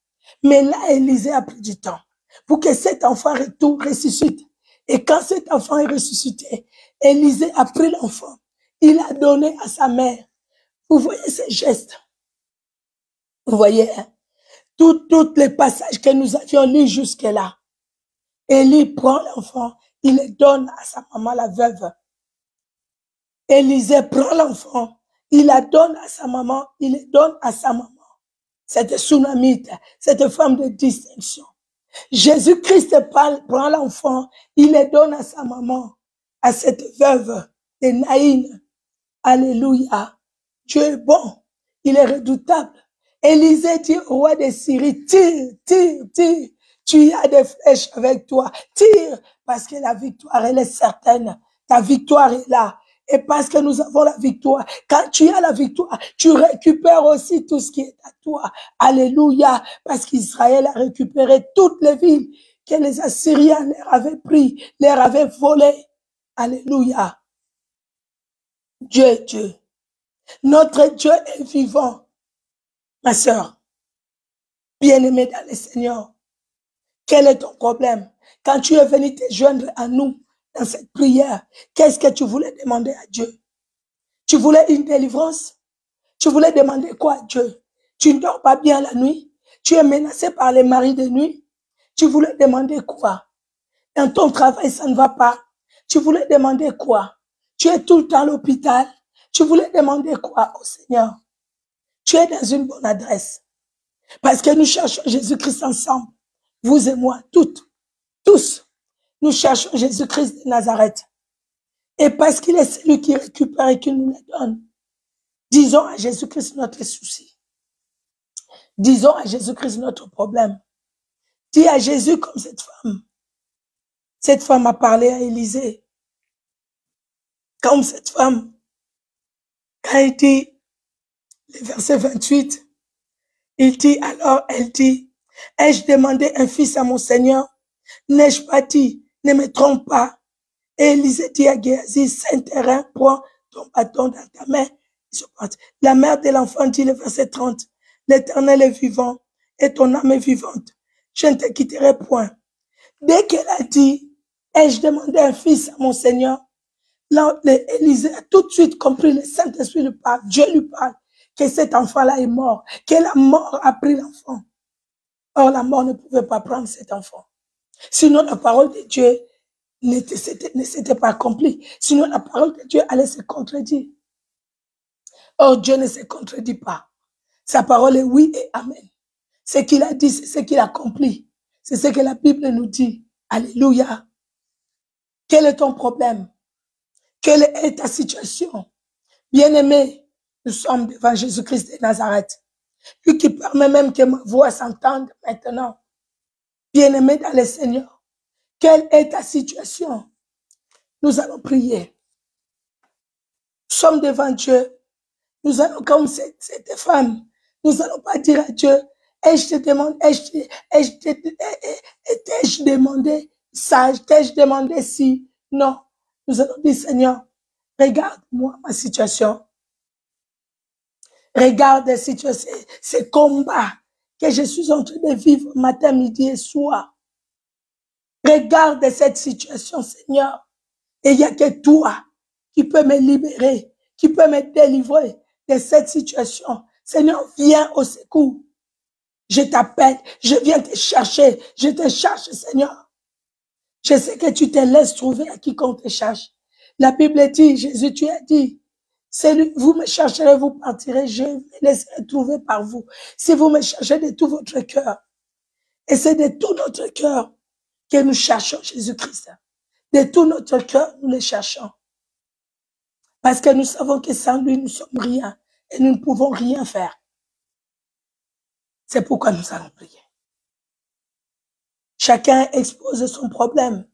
Mais là, Élisée a pris du temps pour que cet enfant ressuscite. Et quand cet enfant est ressuscité, Élisée a pris l'enfant. Il a donné à sa mère. Vous voyez ces gestes? Vous voyez, hein? Tous les passages que nous avions lus jusque-là. Élie prend l'enfant, il le donne à sa maman, la veuve. Élisée prend l'enfant, il la donne à sa maman, il le donne à sa maman. Cette Sunamite, cette femme de distinction. Jésus-Christ prend l'enfant, il le donne à sa maman, à cette veuve de Naïn. Alléluia. Dieu est bon, il est redoutable. Élisée dit au roi de Syrie, tire, tire, tire. Tu as des flèches avec toi. Tire, parce que la victoire, elle est certaine. Ta victoire est là. Et parce que nous avons la victoire, quand tu as la victoire, tu récupères aussi tout ce qui est à toi. Alléluia. Parce qu'Israël a récupéré toutes les villes que les Assyriens leur avaient pris, leur avaient volées. Alléluia. Dieu est Dieu. Notre Dieu est vivant. Ma sœur, bien-aimée dans le Seigneur, quel est ton problème? Quand tu es venu te joindre à nous dans cette prière, qu'est-ce que tu voulais demander à Dieu? Tu voulais une délivrance? Tu voulais demander quoi à Dieu? Tu ne dors pas bien la nuit? Tu es menacé par les maris de nuit? Tu voulais demander quoi? Dans ton travail, ça ne va pas. Tu voulais demander quoi? Tu es tout le temps à l'hôpital. Tu voulais demander quoi au Seigneur? Tu es dans une bonne adresse. Parce que nous cherchons Jésus-Christ ensemble. Vous et moi, tous. Nous cherchons Jésus-Christ de Nazareth. Et parce qu'il est celui qui récupère et qui nous les donne. Disons à Jésus-Christ notre souci. Disons à Jésus-Christ notre problème. Dis à Jésus comme cette femme. Cette femme a parlé à Élisée. Comme cette femme, quand il dit, le verset 28, il dit, alors elle dit, ai-je demandé un fils à mon Seigneur? N'ai-je pas dit, ne me trompe pas? Et Élisée dit à Géasi, Saint-Terrain, prends ton bâton dans ta main. La mère de l'enfant dit, le verset 30, l'Éternel est vivant et ton âme est vivante. Je ne te quitterai point. Dès qu'elle a dit, ai-je demandé un fils à mon Seigneur? Là, Élisée a tout de suite compris, le Saint-Esprit lui parle, Dieu lui parle, que cet enfant-là est mort, que la mort a pris l'enfant. Or, la mort ne pouvait pas prendre cet enfant. Sinon, la parole de Dieu ne s'était pas accomplie. Sinon, la parole de Dieu allait se contredire. Or, Dieu ne se contredit pas. Sa parole est oui et amen. Ce qu'il a dit, c'est ce qu'il accomplit. C'est ce que la Bible nous dit. Alléluia. Quel est ton problème? Quelle est ta situation? Bien-aimé, nous sommes devant Jésus-Christ de Nazareth. Lui qui permet même que ma voix s'entende maintenant. Bien-aimé dans le Seigneur, quelle est ta situation? Nous allons prier. Nous sommes devant Dieu. Nous allons, comme cette femme, nous n'allons pas dire à Dieu, ai-je demandé ça, t'ai-je demandé si? Non. Nous allons dire, Seigneur, regarde-moi ma situation. Regarde la situation, ces combats que je suis en train de vivre matin, midi et soir. Regarde cette situation, Seigneur. Et il n'y a que toi qui peux me libérer, qui peux me délivrer de cette situation. Seigneur, viens au secours. Je t'appelle, je viens te chercher, je te cherche, Seigneur. Je sais que tu te laisses trouver à quiconque te cherche. La Bible dit, Jésus, tu as dit, vous me chercherez, vous partirez, je me laisserai trouver par vous. Si vous me cherchez de tout votre cœur, et c'est de tout notre cœur que nous cherchons Jésus-Christ. De tout notre cœur, nous le cherchons. Parce que nous savons que sans lui, nous sommes rien. Et nous ne pouvons rien faire. C'est pourquoi nous allons prier. Chacun expose son problème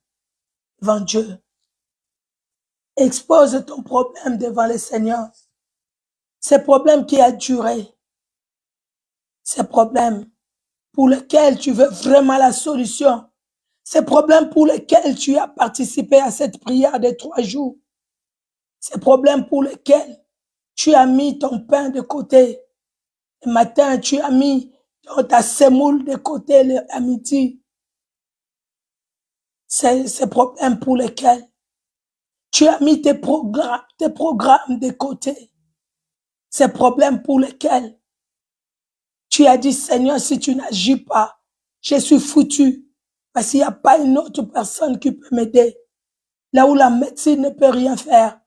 devant Dieu. Expose ton problème devant le Seigneur. Ces problèmes qui a duré. Ces problèmes pour lesquels tu veux vraiment la solution. Ces problèmes pour lesquels tu as participé à cette prière de 3 jours. Ces problèmes pour lesquels tu as mis ton pain de côté. Le matin, tu as mis ta semoule de côté à midi. Ces problèmes pour lesquels tu as mis tes programmes de côté. Ces problèmes pour lesquels Tu as dit, Seigneur, si tu n'agis pas, je suis foutu. Parce qu'il n'y a pas une autre personne qui peut m'aider. Là où la médecine ne peut rien faire.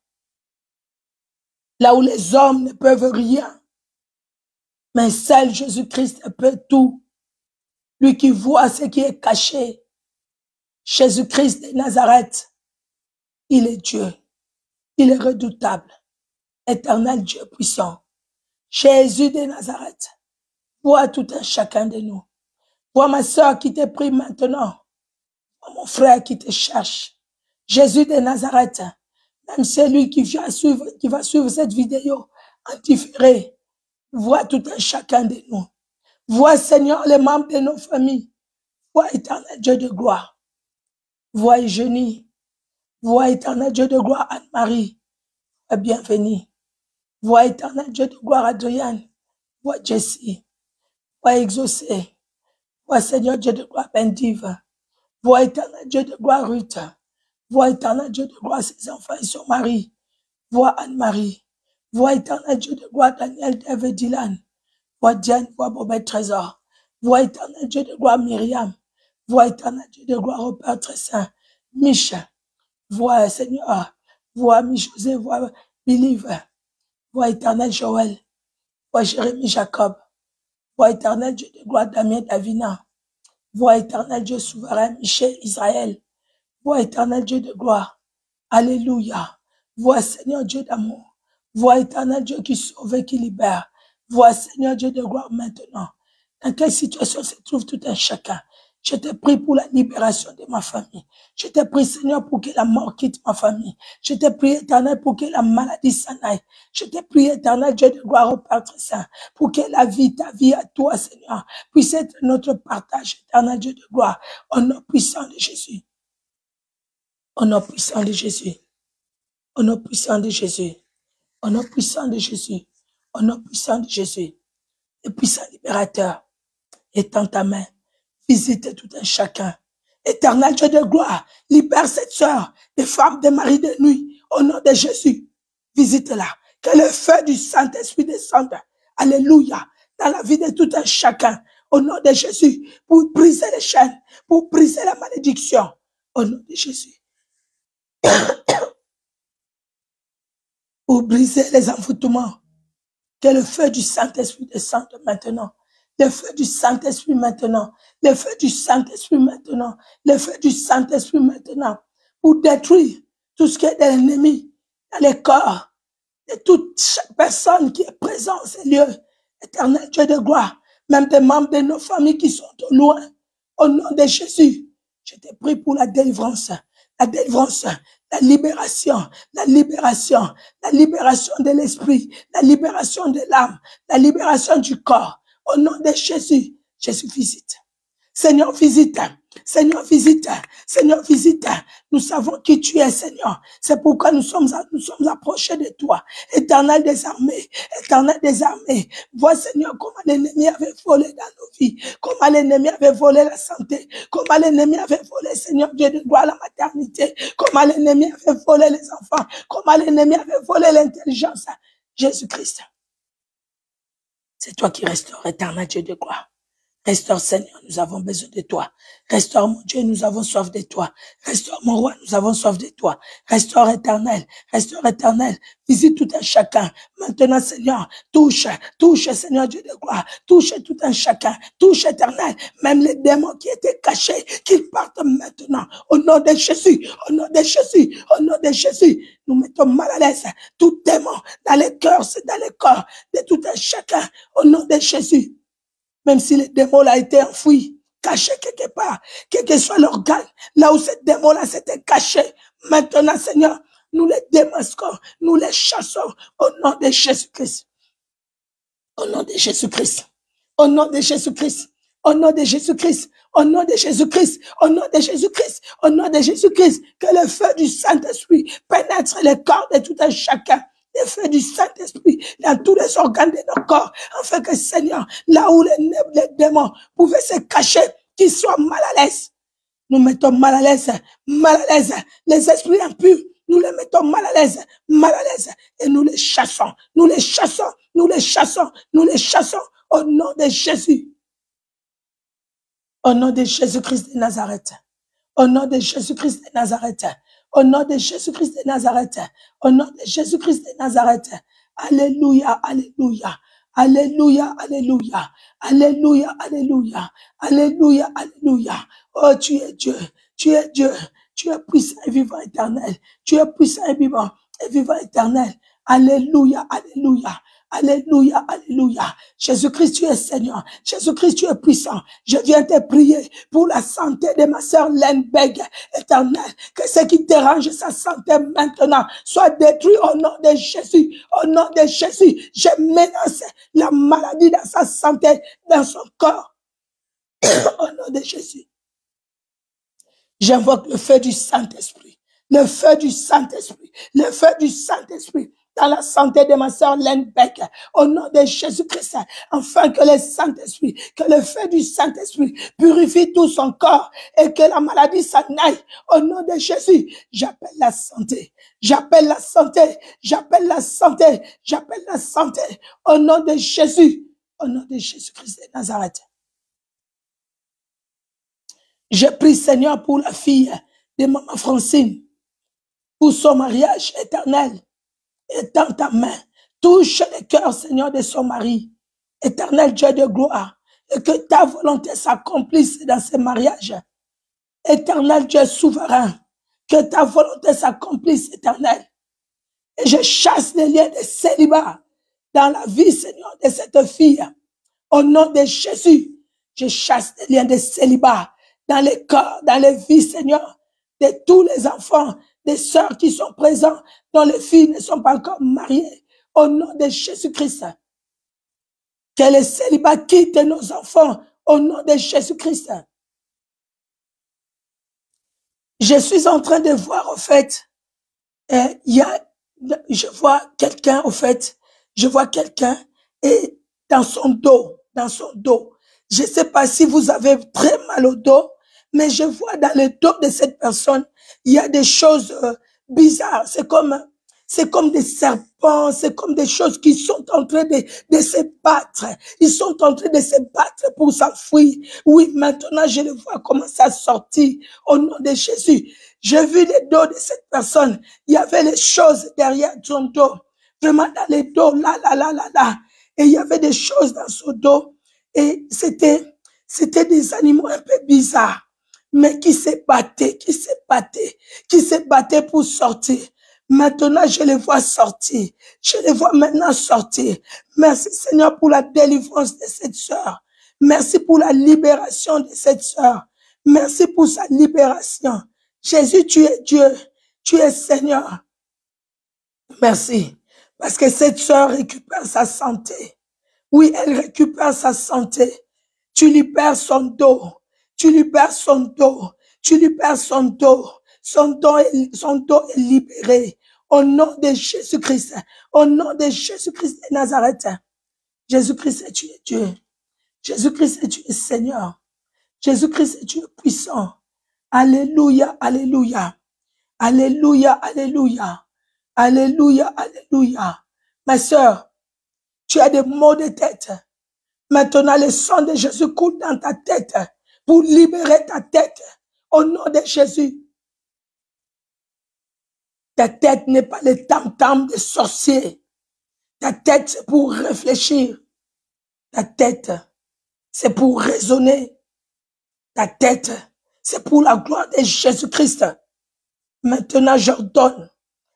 Là où les hommes ne peuvent rien. Mais seul Jésus-Christ peut tout. Lui qui voit ce qui est caché. Jésus-Christ de Nazareth. Il est Dieu. Il est redoutable. Éternel Dieu puissant. Jésus de Nazareth. Vois tout un chacun de nous. Vois ma soeur qui te prie maintenant. Vois mon frère qui te cherche. Jésus de Nazareth. Même celui qui va suivre cette vidéo en différé. Vois tout un chacun de nous. Vois, Seigneur, les membres de nos familles. Vois, éternel Dieu de gloire. Vois, Eugénie. Vois, éternel Dieu de gloire, Anne-Marie. Bienvenue. Vois, éternel Dieu de gloire, Adrienne. Vois, Jessie. Vois, exaucé. Vois, Seigneur Dieu de gloire, Bendive. Vois, éternel Dieu de gloire, Ruth. Vois, éternel Dieu de gloire, ses enfants et son mari. Vois, Anne-Marie. Vois, éternel Dieu de gloire, Daniel, David, Dylan. Vois, Diane, vois, Bobet, Trésor. Vois, éternel Dieu de gloire, Myriam. Vois, éternel Dieu de gloire, Robert, Tressin. Micha. Vois, Seigneur. Vois, José, vois, Believe. Vois, éternel Joël. Vois, Jérémie, Jacob. Vois, éternel Dieu de gloire, Damien, Davina. Vois, éternel Dieu souverain, Michel, Israël. Vois, éternel Dieu de gloire. Alléluia. Vois, Seigneur Dieu d'amour. Vois, éternel Dieu qui sauve et qui libère. Vois, Seigneur Dieu de gloire maintenant. Dans quelle situation se trouve tout un chacun? Je te prie pour la libération de ma famille. Je te prie, Seigneur, pour que la mort quitte ma famille. Je te prie, éternel, pour que la maladie s'en aille. Je te prie, éternel Dieu de gloire au Père très saint, pour que la vie, ta vie à toi, Seigneur, puisse être notre partage, éternel Dieu de gloire, au nom puissant de Jésus. Au nom puissant de Jésus. Au nom puissant de Jésus. Au nom puissant de Jésus. Au nom puissant de Jésus. Le puissant libérateur est en ta main. Visite tout un chacun. Éternel Dieu de gloire, libère cette sœur, des femmes, des maris de nuit. Au nom de Jésus, visite-la. Que le feu du Saint-Esprit descende. Alléluia. Dans la vie de tout un chacun. Au nom de Jésus, pour briser les chaînes, pour briser la malédiction. Au nom de Jésus. Pour briser les envoûtements. Que le feu du Saint-Esprit descende maintenant. Le feu du Saint-Esprit maintenant. Le feu du Saint-Esprit maintenant. Le feu du Saint-Esprit maintenant. Pour détruire tout ce qui est de l'ennemi dans les corps de toute personne qui est présente dans ces lieux. Éternel Dieu de gloire. Même des membres de nos familles qui sont au loin. Au nom de Jésus. Je te prie pour la délivrance. La délivrance. La libération, la libération, la libération de l'esprit, la libération de l'âme, la libération du corps. Au nom de Jésus, Jésus visite. Seigneur, visite. Seigneur, visite. Seigneur, visite. Nous savons qui tu es, Seigneur. C'est pourquoi nous sommes approchés de toi. Éternel des armées. Éternel des armées. Vois, Seigneur, comment l'ennemi avait volé dans nos vies. Comment l'ennemi avait volé la santé. Comment l'ennemi avait volé, Seigneur Dieu de gloire, la maternité. Comment l'ennemi avait volé les enfants. Comment l'ennemi avait volé l'intelligence. Jésus-Christ. C'est toi qui restaures, éternel Dieu de gloire. Restaure, Seigneur, nous avons besoin de toi. Restaure, mon Dieu, nous avons soif de toi. Restaure, mon roi, nous avons soif de toi. Restaure, éternel. Restaure, éternel. Visite tout un chacun. Maintenant, Seigneur, touche, Seigneur Dieu de gloire. Touche tout un chacun. Touche, éternel. Même les démons qui étaient cachés, qu'ils partent maintenant. Au nom de Jésus, au nom de Jésus, au nom de Jésus. Nous mettons mal à l'aise tout démon dans les cœurs, dans les corps de tout un chacun. Au nom de Jésus. Même si le démon a été enfoui, caché quelque part, quel que soit l'organe, là où ce démon-là s'était caché, maintenant, Seigneur, nous les démasquons, nous les chassons au nom de Jésus-Christ. Au nom de Jésus-Christ. Au nom de Jésus-Christ. Au nom de Jésus-Christ. Au nom de Jésus-Christ. Au nom de Jésus-Christ. Au nom de Jésus-Christ. Que le feu du Saint-Esprit pénètre les corps de tout un chacun. Le feu du Saint-Esprit dans tous les organes de nos corps, afin que, Seigneur, là où les démons pouvaient se cacher, qu'ils soient mal à l'aise. Nous mettons mal à l'aise, les esprits impurs, nous les mettons mal à l'aise, et nous les chassons, nous les chassons, nous les chassons, nous les chassons Au nom de Jésus. Au nom de Jésus-Christ de Nazareth. Au nom de Jésus-Christ de Nazareth. Au nom de Jésus-Christ de Nazareth. Au nom de Jésus-Christ de Nazareth. Alléluia, alléluia. Alléluia, alléluia. Alléluia, alléluia. Alléluia, alléluia. Oh, tu es Dieu. Tu es Dieu. Tu es puissant et vivant éternel. Tu es puissant et vivant éternel. Alléluia, alléluia. Alléluia, alléluia. Jésus-Christ, tu es Seigneur. Jésus-Christ, tu es puissant. Je viens te prier pour la santé de ma sœur Lenbeg, éternel. Que ce qui dérange sa santé maintenant soit détruit au nom de Jésus. Au nom de Jésus, je menace la maladie dans sa santé, dans son corps. Au nom de Jésus. J'invoque le feu du Saint-Esprit. Le feu du Saint-Esprit. Le feu du Saint-Esprit. Dans la santé de ma sœur Lenbeck, au nom de Jésus-Christ, afin que le Saint-Esprit, que le feu du Saint-Esprit purifie tout son corps et que la maladie s'en aille. Au nom de Jésus, j'appelle la santé, j'appelle la santé, j'appelle la santé, j'appelle la santé. Au nom de Jésus, au nom de Jésus-Christ de Nazareth. Je prie, Seigneur, pour la fille de maman Francine, pour son mariage éternel. Étends ta main, touche le cœur, Seigneur, de son mari. Éternel Dieu de gloire, et que ta volonté s'accomplisse dans ce mariage. Éternel Dieu souverain, que ta volonté s'accomplisse, éternel. Et je chasse les liens de célibat dans la vie, Seigneur, de cette fille. Au nom de Jésus, je chasse les liens de célibat dans les corps, dans les vies, Seigneur, de tous les enfants, des sœurs qui sont présents, dont les filles ne sont pas encore mariées. Au nom de Jésus-Christ. Que le célibat quitte nos enfants. Au nom de Jésus-Christ. Je suis en train de voir, au fait, je vois quelqu'un, au fait, je vois quelqu'un et dans son dos, je ne sais pas si vous avez très mal au dos, mais je vois dans le dos de cette personne, il y a des choses bizarres. C'est comme des serpents, c'est comme des choses qui sont en train de se battre. Ils sont en train de se battre pour s'enfuir. Oui, maintenant je le vois commencer à sortir au nom de Jésus. J'ai vu le dos de cette personne. Il y avait les choses derrière son dos. Vraiment dans le dos, là. Et il y avait des choses dans son dos. Et c'était des animaux un peu bizarres. Mais qui se battaient pour sortir. Maintenant, je les vois sortir. Je les vois maintenant sortir. Merci Seigneur pour la délivrance de cette sœur. Merci pour la libération de cette sœur. Merci pour sa libération. Jésus, tu es Dieu. Tu es Seigneur. Merci. Parce que cette sœur récupère sa santé. Oui, elle récupère sa santé. Tu libères son dos. Tu libères son dos. Tu libères son dos. Son dos est libéré. Au nom de Jésus-Christ. Au nom de Jésus-Christ de Nazareth. Jésus-Christ, tu es Dieu. Jésus-Christ, tu es Seigneur. Jésus-Christ, tu es puissant. Alléluia, alléluia. Alléluia, alléluia. Alléluia, alléluia. Ma sœur, tu as des maux de tête. Maintenant, le sang de Jésus coule dans ta tête pour libérer ta tête. Au nom de Jésus. Ta tête n'est pas le tam-tam des sorciers. Ta tête, c'est pour réfléchir. Ta tête, c'est pour raisonner. Ta tête, c'est pour la gloire de Jésus-Christ. Maintenant, j'ordonne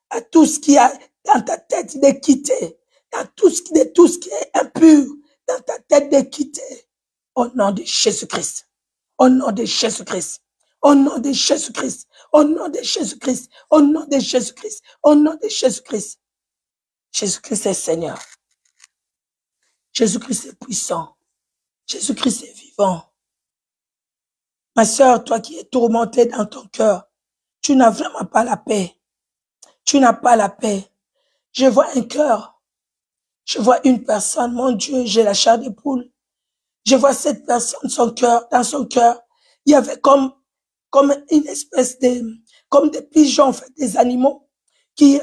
à tout ce qui a dans ta tête de quitter. Dans tout ce qui est impur dans ta tête de quitter. Au nom de Jésus-Christ. Au nom de Jésus-Christ. Au nom de Jésus-Christ. Au nom de Jésus-Christ. Au nom de Jésus-Christ. Au nom de Jésus-Christ. Jésus-Christ est Seigneur. Jésus-Christ est puissant. Jésus-Christ est vivant. Ma sœur, toi qui es tourmentée dans ton cœur, tu n'as vraiment pas la paix. Tu n'as pas la paix. Je vois un cœur. Je vois une personne. Mon Dieu, j'ai la chair de poule. Je vois cette personne, son cœur, dans son cœur. Il y avait comme une espèce comme des pigeons, en fait, des animaux qui,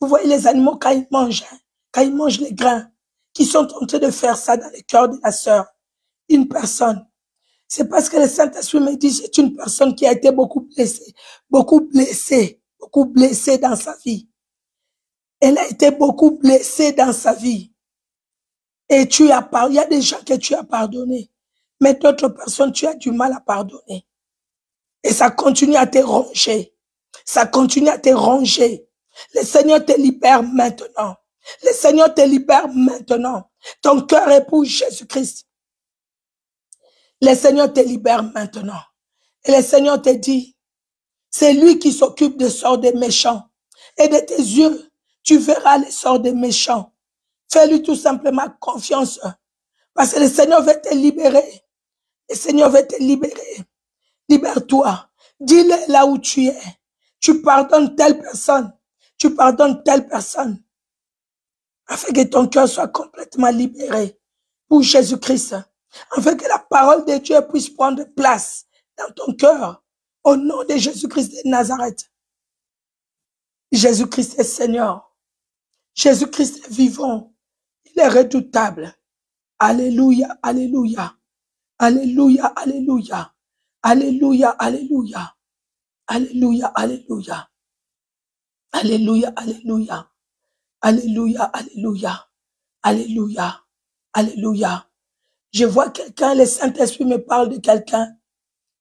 vous voyez les animaux quand ils mangent les grains, qui sont en train de faire ça dans le cœur de la sœur. Une personne. C'est parce que le Saint-Esprit me dit, c'est une personne qui a été beaucoup blessée dans sa vie. Elle a été beaucoup blessée dans sa vie. Et il y a des gens que tu as pardonné. Mais d'autres personnes, tu as du mal à pardonner. Et ça continue à te ronger. Ça continue à te ronger. Le Seigneur te libère maintenant. Le Seigneur te libère maintenant. Ton cœur est pour Jésus-Christ. Le Seigneur te libère maintenant. Et le Seigneur te dit, c'est lui qui s'occupe des sorts des méchants. Et de tes yeux, tu verras les sorts des méchants. Fais-lui tout simplement confiance. Parce que le Seigneur veut te libérer. Le Seigneur veut te libérer. Libère-toi. Dis-le là où tu es. Tu pardonnes telle personne. Tu pardonnes telle personne. Afin que ton cœur soit complètement libéré pour Jésus-Christ. Afin que la parole de Dieu puisse prendre place dans ton cœur. Au nom de Jésus-Christ de Nazareth. Jésus-Christ est Seigneur. Jésus-Christ est vivant. Il est redoutable. Alléluia, alléluia. Alléluia, alléluia. Alléluia, alléluia. Alléluia, alléluia. Alléluia, alléluia. Alléluia, alléluia. Alléluia, alléluia. Je vois quelqu'un, le Saint-Esprit me parle de quelqu'un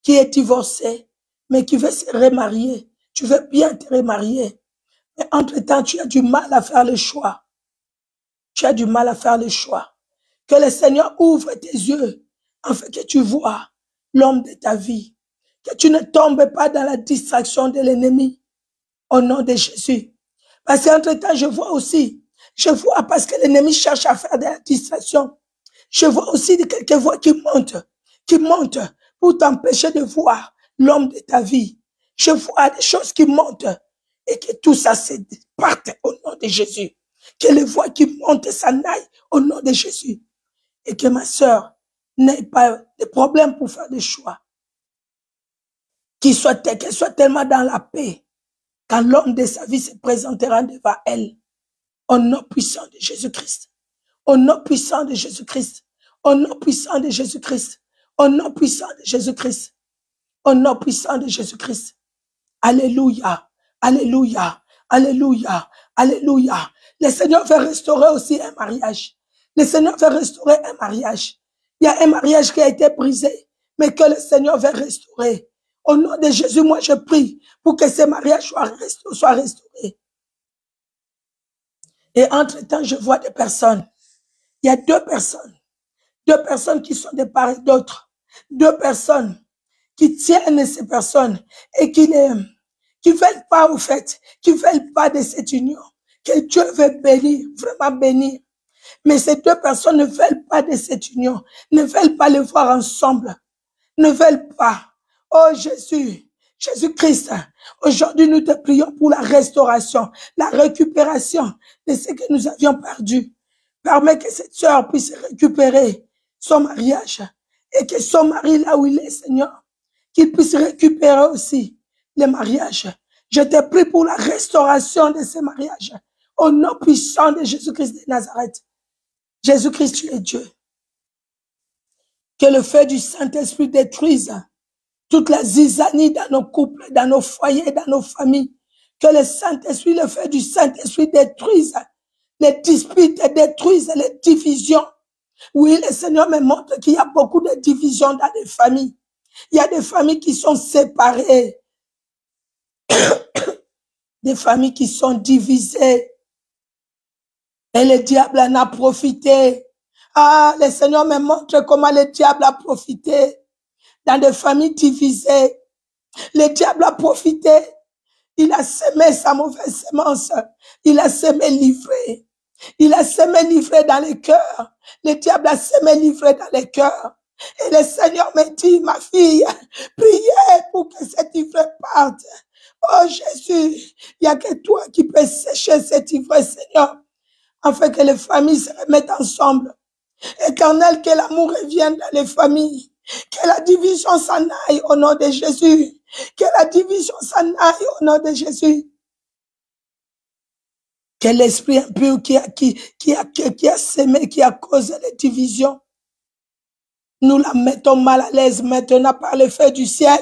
qui est divorcé, mais qui veut se remarier. Tu veux bien te remarier. Mais entre-temps, tu as du mal à faire le choix. Tu as du mal à faire le choix. Que le Seigneur ouvre tes yeux afin que tu vois l'homme de ta vie. Que tu ne tombes pas dans la distraction de l'ennemi. Au nom de Jésus. Parce qu'entre-temps, je vois parce que l'ennemi cherche à faire de la distraction. Je vois aussi quelques voix qui montent pour t'empêcher de voir l'homme de ta vie. Je vois des choses qui montent et que tout ça se parte au nom de Jésus. Que les voix qui montent s'en aillent au nom de Jésus. Et que ma sœur n'ait pas de problème pour faire des choix. Qu'elle soit tellement dans la paix. Quand l'homme de sa vie se présentera devant elle. Au nom puissant de Jésus-Christ. Au nom puissant de Jésus-Christ. Au nom puissant de Jésus-Christ. Au nom puissant de Jésus-Christ. Au nom puissant de Jésus-Christ. Alléluia. Alléluia. Alléluia. Alléluia. Le Seigneur veut restaurer aussi un mariage. Le Seigneur veut restaurer un mariage. Il y a un mariage qui a été brisé, mais que le Seigneur veut restaurer. Au nom de Jésus, moi je prie pour que ce mariage soit restauré. Et entre-temps, je vois des personnes. Il y a deux personnes qui sont de part et d'autre. Deux personnes qui tiennent ces personnes et qui veulent pas, au fait, qui veulent pas de cette union. Que Dieu veut bénir, vraiment bénir. Mais ces deux personnes ne veulent pas de cette union, ne veulent pas les voir ensemble, ne veulent pas. Oh Jésus, Jésus-Christ, aujourd'hui nous te prions pour la restauration, la récupération de ce que nous avions perdu. Permets que cette sœur puisse récupérer son mariage et que son mari, là où il est, Seigneur, qu'il puisse récupérer aussi le mariage. Je te prie pour la restauration de ce mariage. Au nom puissant de Jésus-Christ de Nazareth. Jésus-Christ, tu es Dieu. Que le feu du Saint-Esprit détruise toute la zizanie dans nos couples, dans nos foyers, dans nos familles. Que le Saint-Esprit, le feu du Saint-Esprit détruise les disputes, détruise les divisions. Oui, le Seigneur me montre qu'il y a beaucoup de divisions dans les familles. Il y a des familles qui sont séparées. Des familles qui sont divisées. Et le diable en a profité. Ah, le Seigneur me montre comment le diable a profité. Dans des familles divisées. Le diable a profité. Il a semé sa mauvaise semence. Il a semé livré. Il a semé livré dans les cœurs. Le diable a semé livré dans les cœurs. Et le Seigneur me dit, ma fille, priez pour que cet ivraie parte. Oh Jésus, il n'y a que toi qui peux sécher cet ivraie, Seigneur, afin que les familles se remettent ensemble. Éternel, que l'amour revienne dans les familles. Que la division s'en aille au nom de Jésus. Que la division s'en aille au nom de Jésus. Quel l'esprit impur qui a semé, qui a causé les divisions. Nous la mettons mal à l'aise maintenant par le feu du ciel.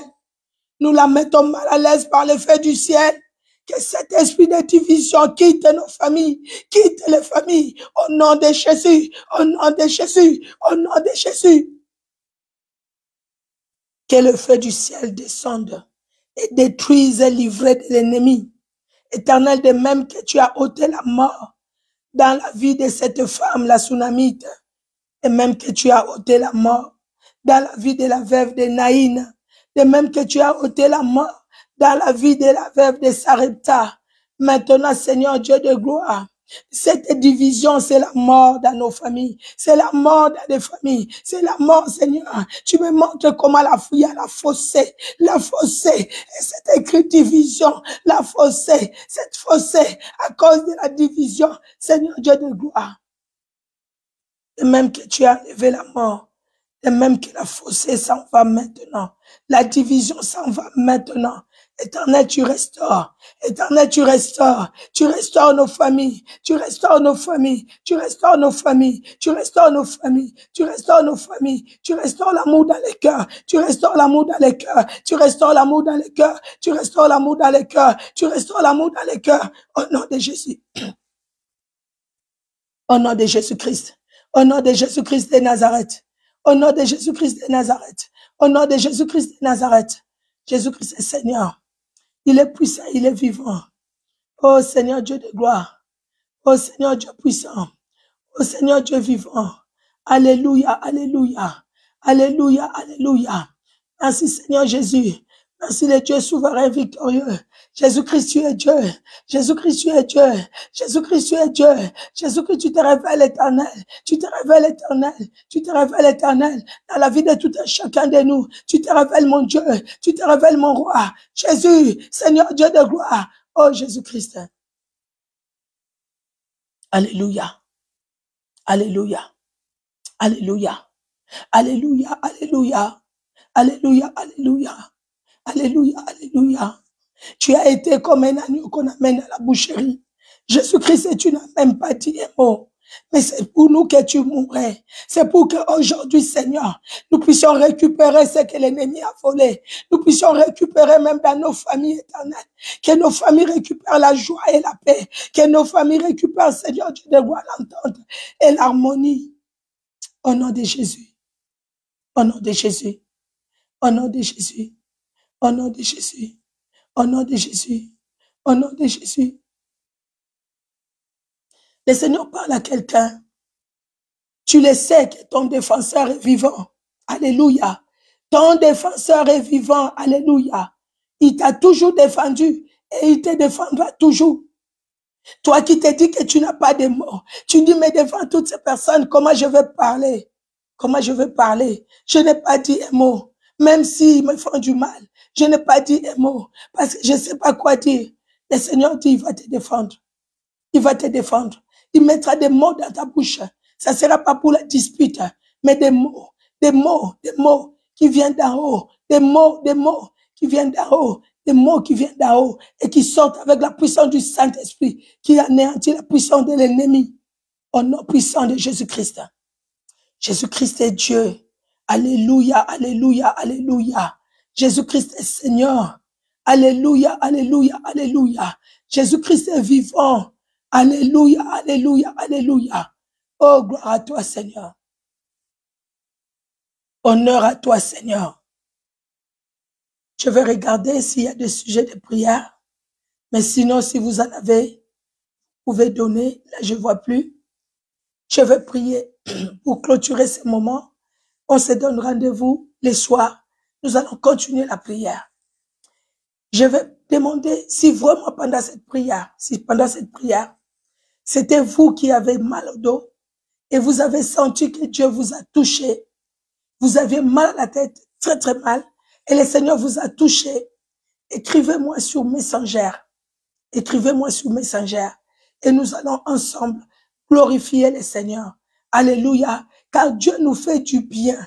Nous la mettons mal à l'aise par le feu du ciel. Que cet esprit de division quitte nos familles, quitte les familles, au nom de Jésus, au nom de Jésus, au nom de Jésus. Que le feu du ciel descende et détruise et livre de l'ennemi. Éternel, de même que tu as ôté la mort dans la vie de cette femme, la Sunamite, et même que tu as ôté la mort dans la vie de la veuve de Naïn, de même que tu as ôté la mort dans la vie de la veuve de Sarepta. Maintenant, Seigneur Dieu de gloire, cette division, c'est la mort dans nos familles. C'est la mort dans les familles. C'est la mort, Seigneur. Tu me montres comment la fouille à la fossé. La fossé. Et c'est écrit division. La fossé. Cette fossé, à cause de la division, Seigneur Dieu de gloire. Et même que tu as enlevé la mort. Et même que la fossé s'en va maintenant. La division s'en va maintenant. Éternel, tu restaures. Éternel, tu restaures. Tu restaures nos familles. Tu restaures nos familles. Tu restaures nos familles. Tu restaures nos familles. Tu restaures nos familles. Tu restaures l'amour dans les cœurs. Tu restaures l'amour dans les cœurs. Tu restaures l'amour dans les cœurs. Tu restaures l'amour dans les cœurs. Tu restaures l'amour dans les cœurs. Au nom de Jésus. Au nom de Jésus-Christ. Au nom de Jésus-Christ de Nazareth. Au nom de Jésus-Christ de Nazareth. Au nom de Jésus-Christ de Nazareth. Jésus-Christ est Seigneur. Il est puissant, il est vivant. Oh Seigneur Dieu de gloire. Oh Seigneur Dieu puissant. Oh Seigneur Dieu vivant. Alléluia, alléluia. Alléluia, alléluia. Merci Seigneur Jésus. Merci le Dieu souverain victorieux. Jésus-Christ, tu es Dieu. Jésus-Christ, tu es Dieu. Jésus-Christ, tu es Dieu. Jésus-Christ, tu te révèles éternel. Tu te révèles éternel. Tu te révèles éternel. Dans la vie de tout un chacun de nous. Tu te révèles mon Dieu. Tu te révèles mon roi. Jésus, Seigneur Dieu de gloire. Oh Jésus-Christ. Alléluia. Alléluia. Alléluia. Alléluia. Alléluia. Alléluia. Alléluia. Alléluia. Alléluia. Tu as été comme un agneau qu'on amène à la boucherie. Jésus-Christ, tu n'as même pas dit un mot. Mais c'est pour nous que tu mourrais. C'est pour qu'aujourd'hui, Seigneur, nous puissions récupérer ce que l'ennemi a volé. Nous puissions récupérer même dans nos familles éternelles. Que nos familles récupèrent la joie et la paix. Que nos familles récupèrent, Seigneur, Dieu de gloire, l'entente et l'harmonie. Au nom de Jésus. Au nom de Jésus. Au nom de Jésus. Au nom de Jésus. Au nom de Jésus. Au nom de Jésus. Le Seigneur parle à quelqu'un. Tu le sais que ton défenseur est vivant. Alléluia. Ton défenseur est vivant. Alléluia. Il t'a toujours défendu et il te défendra toujours. Toi qui te dis que tu n'as pas de mots, tu dis mais devant toutes ces personnes, comment je vais parler? Comment je vais parler? Je n'ai pas dit un mot. Même s'ils me font du mal, je n'ai pas dit un mot parce que je ne sais pas quoi dire. Le Seigneur dit, il va te défendre. Il va te défendre. Il mettra des mots dans ta bouche. Ça ne sera pas pour la dispute, mais des mots qui viennent d'en haut. Des mots qui viennent d'en haut. Des mots qui viennent d'en haut et qui sortent avec la puissance du Saint-Esprit qui anéantit la puissance de l'ennemi. Au nom puissant de Jésus-Christ. Jésus-Christ est Dieu. Alléluia, alléluia, alléluia. Jésus-Christ est Seigneur. Alléluia, alléluia, alléluia. Jésus-Christ est vivant. Alléluia, alléluia, alléluia. Oh, gloire à toi, Seigneur. Honneur à toi, Seigneur. Je vais regarder s'il y a des sujets de prière. Mais sinon, si vous en avez, vous pouvez donner. Là, je ne vois plus. Je vais prier pour clôturer ce moment. On se donne rendez-vous les soirs. Nous allons continuer la prière. Je vais demander si vraiment pendant cette prière, c'était vous qui avez mal au dos et vous avez senti que Dieu vous a touché. Vous aviez mal à la tête, très très mal, et le Seigneur vous a touché. Écrivez-moi sur Messenger. Écrivez-moi sur Messenger. Et nous allons ensemble glorifier le Seigneur. Alléluia. Car Dieu nous fait du bien.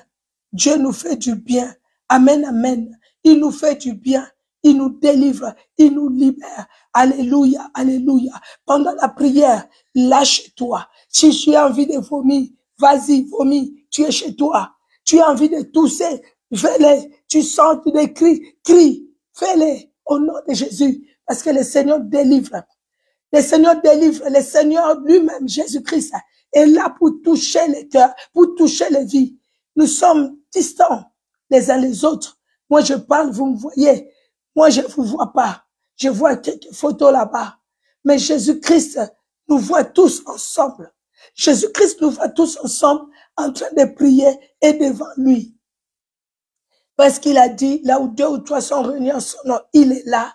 Dieu nous fait du bien. Amen, amen. Il nous fait du bien. il nous délivre, il nous libère. Alléluia, alléluia. Pendant la prière, lâche-toi. Si tu as envie de vomir, vas-y, vomis. Tu es chez toi. Tu as envie de tousser, fais-le. Tu sens des cris, crie, fais-le au nom de Jésus. Parce que le Seigneur délivre. Le Seigneur délivre. Le Seigneur lui-même, Jésus-Christ, est là pour toucher les cœurs, pour toucher les vies. Nous sommes distants les uns les autres. Moi, je parle, vous me voyez. Moi, je ne vous vois pas. Je vois quelques photos là-bas. Mais Jésus-Christ nous voit tous ensemble. Jésus-Christ nous voit tous ensemble en train de prier et devant lui. Parce qu'il a dit, là où 2 ou 3 sont réunis en son nom, il est là.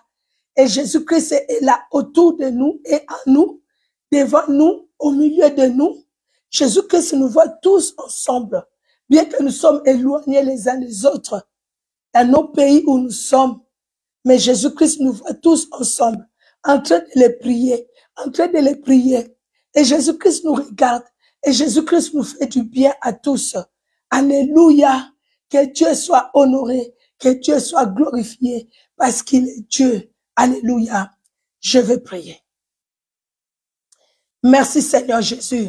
Et Jésus-Christ est là autour de nous et en nous, devant nous, au milieu de nous. Jésus-Christ nous voit tous ensemble. Bien que nous sommes éloignés les uns des autres, dans nos pays où nous sommes. Mais Jésus-Christ nous voit tous ensemble, en train de les prier, en train de les prier. Et Jésus-Christ nous regarde. Et Jésus-Christ nous fait du bien à tous. Alléluia. Que Dieu soit honoré, que Dieu soit glorifié, parce qu'il est Dieu. Alléluia. Je vais prier. Merci Seigneur Jésus,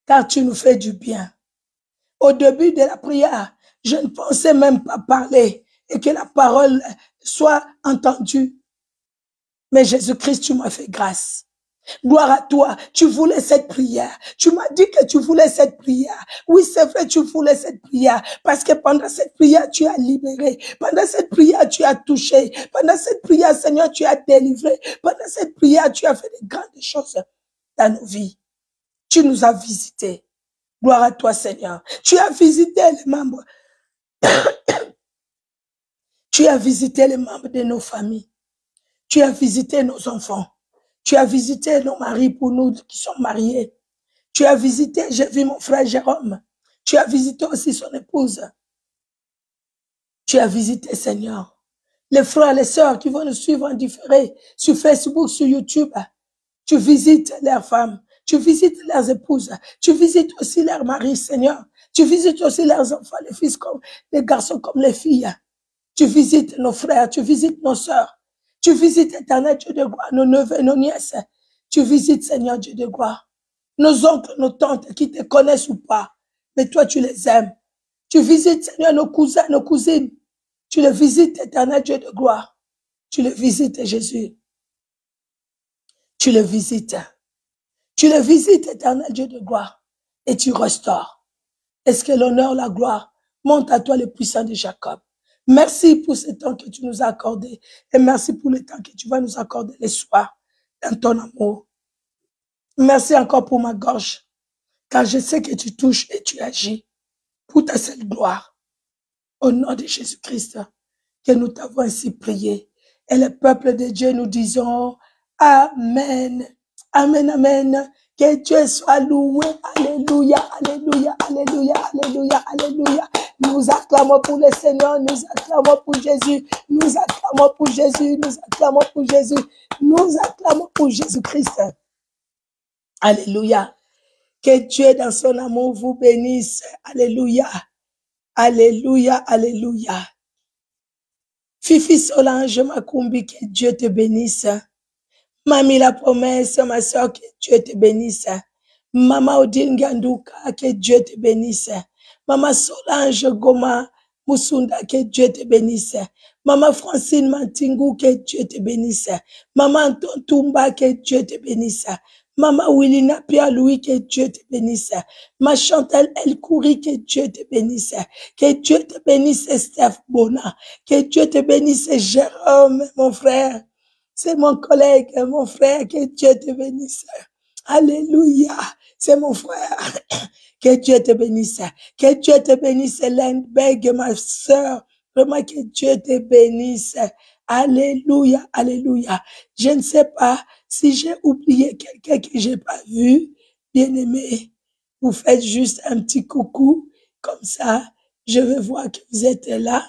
car tu nous fais du bien. Au début de la prière, je ne pensais même pas parler et que la parole soit entendue. Mais Jésus-Christ, tu m'as fait grâce. Gloire à toi, tu voulais cette prière. Tu m'as dit que tu voulais cette prière. Oui, c'est vrai, tu voulais cette prière. Parce que pendant cette prière, tu as libéré. Pendant cette prière, tu as touché. Pendant cette prière, Seigneur, tu as délivré. Pendant cette prière, tu as fait de grandes choses dans nos vies. Tu nous as visités. Gloire à toi, Seigneur. Tu as visité les membres. Tu as visité les membres de nos familles. Tu as visité nos enfants. Tu as visité nos maris pour nous qui sommes mariés. Tu as visité, j'ai vu mon frère Jérôme. Tu as visité aussi son épouse. Tu as visité, Seigneur, les frères, les sœurs qui vont nous suivre en différé sur Facebook, sur YouTube. Tu visites leurs femmes. Tu visites leurs épouses. Tu visites aussi leurs maris, Seigneur. Tu visites aussi leurs enfants, les fils comme les garçons comme les filles. Tu visites nos frères, tu visites nos sœurs. Tu visites, éternel Dieu de gloire, nos neveux et nos nièces. Tu visites, Seigneur Dieu de gloire, nos oncles, nos tantes qui te connaissent ou pas. Mais toi, tu les aimes. Tu visites, Seigneur, nos cousins, nos cousines. Tu les visites, éternel Dieu de gloire. Tu les visites, Jésus. Tu les visites. Tu les visites, éternel Dieu de gloire. Et tu restaures. Est-ce que l'honneur, la gloire monte à toi, le puissant de Jacob? Merci pour ce temps que tu nous as accordé. Et merci pour le temps que tu vas nous accorder les soirs dans ton amour. Merci encore pour ma gorge. Car je sais que tu touches et tu agis pour ta seule gloire. Au nom de Jésus-Christ, que nous t'avons ainsi prié. Et le peuple de Dieu, nous disons Amen. Amen, amen. Que Dieu soit loué. Alléluia, alléluia, alléluia, alléluia, alléluia. Nous acclamons pour le Seigneur, nous acclamons pour Jésus, nous acclamons pour Jésus, nous acclamons pour Jésus, nous acclamons pour Jésus-Christ. Alléluia. Que Dieu dans son amour vous bénisse. Alléluia. Alléluia, alléluia. Fifi Solange Makumbi, que Dieu te bénisse. Mamie la promesse, ma soeur, que Dieu te bénisse. Maman Odile Ngandouka, que Dieu te bénisse. Maman Solange Goma Musunda, que Dieu te bénisse. Maman Francine Mantingou, que Dieu te bénisse. Maman Tontumba, que Dieu te bénisse. Maman Willina Pierre Louis, que Dieu te bénisse. Ma Chantal El Kouri, que Dieu te bénisse. Que Dieu te bénisse, Steph Bona. Que Dieu te bénisse, Jérôme, mon frère. C'est mon collègue, mon frère, que Dieu te bénisse. Alléluia. C'est mon frère. Que Dieu te bénisse. Que Dieu te bénisse, Hélène Beg, ma soeur. Vraiment que Dieu te bénisse. Alléluia, alléluia. Je ne sais pas si j'ai oublié quelqu'un que j'ai pas vu. Bien aimé, vous faites juste un petit coucou. Comme ça, je vais voir que vous êtes là.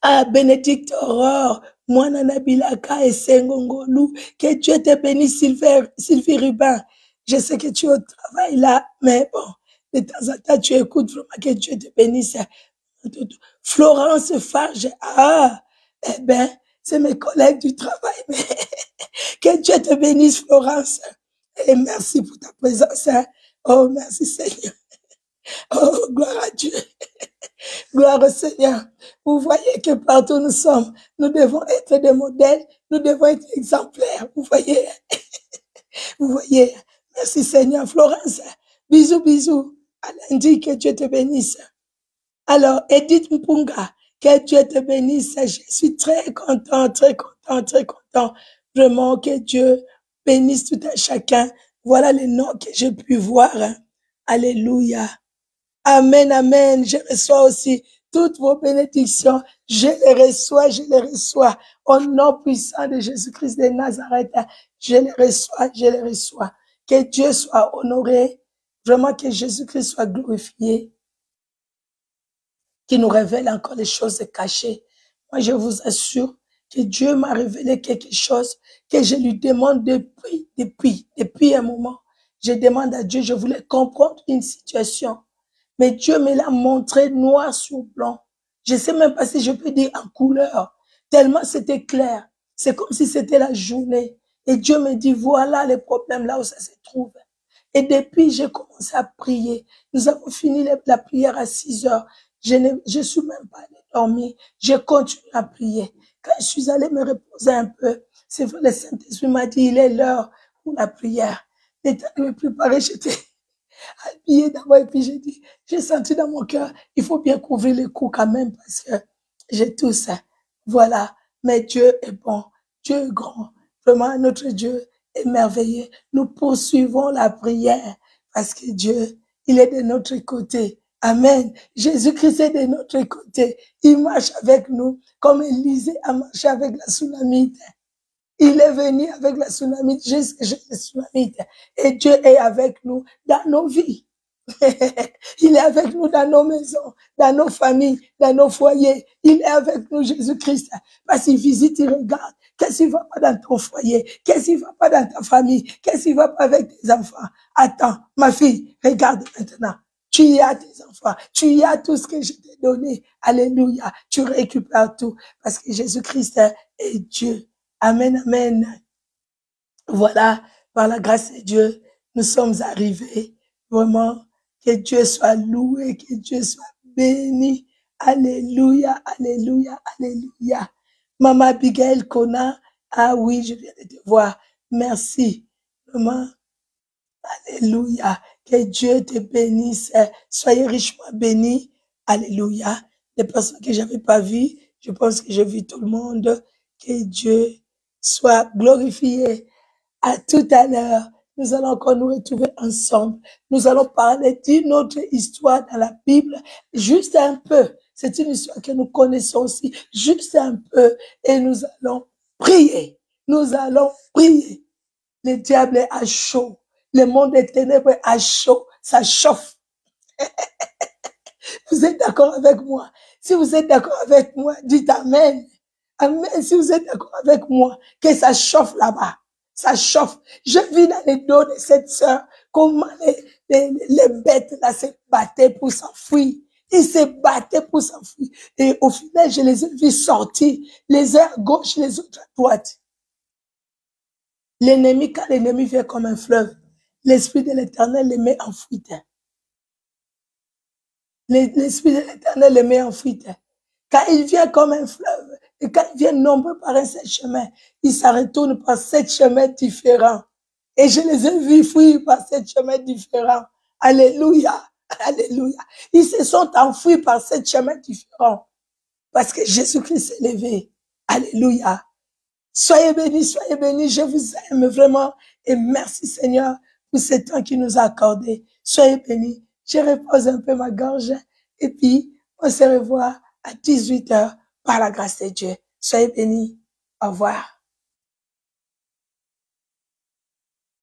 Ah, Bénédicte Aurore, Moana Nabilaka et Sengongolu, que Dieu te bénisse, Sylvie Rubin. Je sais que tu es au travail là, mais bon, de temps en temps, tu écoutes vraiment, que Dieu te bénisse. Florence Farge, ah, Eh ben, c'est mes collègues du travail, mais que Dieu te bénisse, Florence. Et merci pour ta présence. Hein. Oh, merci Seigneur. Oh, gloire à Dieu. Gloire au Seigneur. Vous voyez que partout nous sommes, nous devons être des modèles, nous devons être exemplaires. Vous voyez, vous voyez. Merci Seigneur. Florence, bisous, bisous. À lundi, que Dieu te bénisse. Alors, Edith Mpunga, que Dieu te bénisse. Je suis très content, très content, très content. Vraiment, que Dieu bénisse tout un chacun. Voilà les noms que j'ai pu voir. Hein. Alléluia. Amen, amen. Je reçois aussi toutes vos bénédictions. Je les reçois, je les reçois. Au nom puissant de Jésus-Christ de Nazareth, je les reçois, je les reçois. Que Dieu soit honoré. Vraiment que Jésus-Christ soit glorifié. Qui nous révèle encore les choses cachées. Moi, je vous assure que Dieu m'a révélé quelque chose que je lui demande depuis un moment. Je demande à Dieu, je voulais comprendre une situation. Mais Dieu me l'a montré noir sur blanc. Je ne sais même pas si je peux dire en couleur. Tellement c'était clair. C'est comme si c'était la journée. Et Dieu me dit, voilà les problèmes là où ça se trouve. Et depuis, j'ai commencé à prier. Nous avons fini la prière à 6 heures. Je suis même pas allée dormir. Je continue à prier. Quand je suis allée me reposer un peu, c'est vrai, le Saint-Esprit m'a dit, il est l'heure pour la prière. Et temps de me préparer, j'étais habillée d'abord et puis j'ai senti dans mon cœur, il faut bien couvrir les coups quand même parce que j'ai tout ça. Voilà. Mais Dieu est bon. Dieu est grand. Vraiment, notre Dieu est merveilleux. Nous poursuivons la prière parce que Dieu, il est de notre côté. Amen. Jésus-Christ est de notre côté. Il marche avec nous comme Élisée a marché avec la Sunamite. Il est venu avec la Sunamite jusqu'à la Sunamite. Et Dieu est avec nous dans nos vies. Il est avec nous dans nos maisons, dans nos familles, dans nos foyers. Il est avec nous, Jésus-Christ. Parce qu'il visite, il regarde. Qu'est-ce qui va pas dans ton foyer? Qu'est-ce qui va pas dans ta famille? Qu'est-ce qui va pas avec tes enfants? Attends, ma fille, regarde maintenant. Tu y as tes enfants. Tu y as tout ce que je t'ai donné. Alléluia. Tu récupères tout. Parce que Jésus-Christ est Dieu. Amen, amen. Voilà, par la grâce de Dieu, nous sommes arrivés. Vraiment, que Dieu soit loué, que Dieu soit béni. Alléluia, alléluia, alléluia. Maman Abigail Kona, ah oui, je viens de te voir. Merci. Maman, alléluia. Que Dieu te bénisse. Soyez richement bénis. Alléluia. Les personnes que j'avais pas vues, je pense que j'ai vu tout le monde. Que Dieu soit glorifié. À tout à l'heure, nous allons encore nous retrouver ensemble. Nous allons parler d'une autre histoire dans la Bible, juste un peu. C'est une histoire que nous connaissons aussi, juste un peu. Et nous allons prier. Nous allons prier. Le diable est à chaud. Le monde des ténèbres est à chaud. Ça chauffe. Vous êtes d'accord avec moi? Si vous êtes d'accord avec moi, dites Amen. Amen. Si vous êtes d'accord avec moi, que ça chauffe là-bas. Ça chauffe. Je vis dans les dos de cette sœur comment les bêtes là se battaient pour s'enfuir. Ils se battaient pour s'enfuir. Et au final, je les ai vus sortir, les uns à gauche, les autres à droite. L'ennemi, quand l'ennemi vient comme un fleuve, l'Esprit de l'Éternel les met en fuite. L'Esprit de l'Éternel les met en fuite. Quand il vient comme un fleuve, et quand il vient nombreux par un seul chemin, il se retourne par 7 chemins différents. Et je les ai vus fuir par 7 chemins différents. Alléluia, alléluia. Ils se sont enfuis par 7 chemins différents. Parce que Jésus-Christ s'est levé. Alléluia. Soyez bénis, je vous aime vraiment. Et merci Seigneur pour ce temps qu'il nous a accordé. Soyez bénis. Je repose un peu ma gorge. Et puis, on se revoit à 18 heures par la grâce de Dieu. Soyez bénis. Au revoir.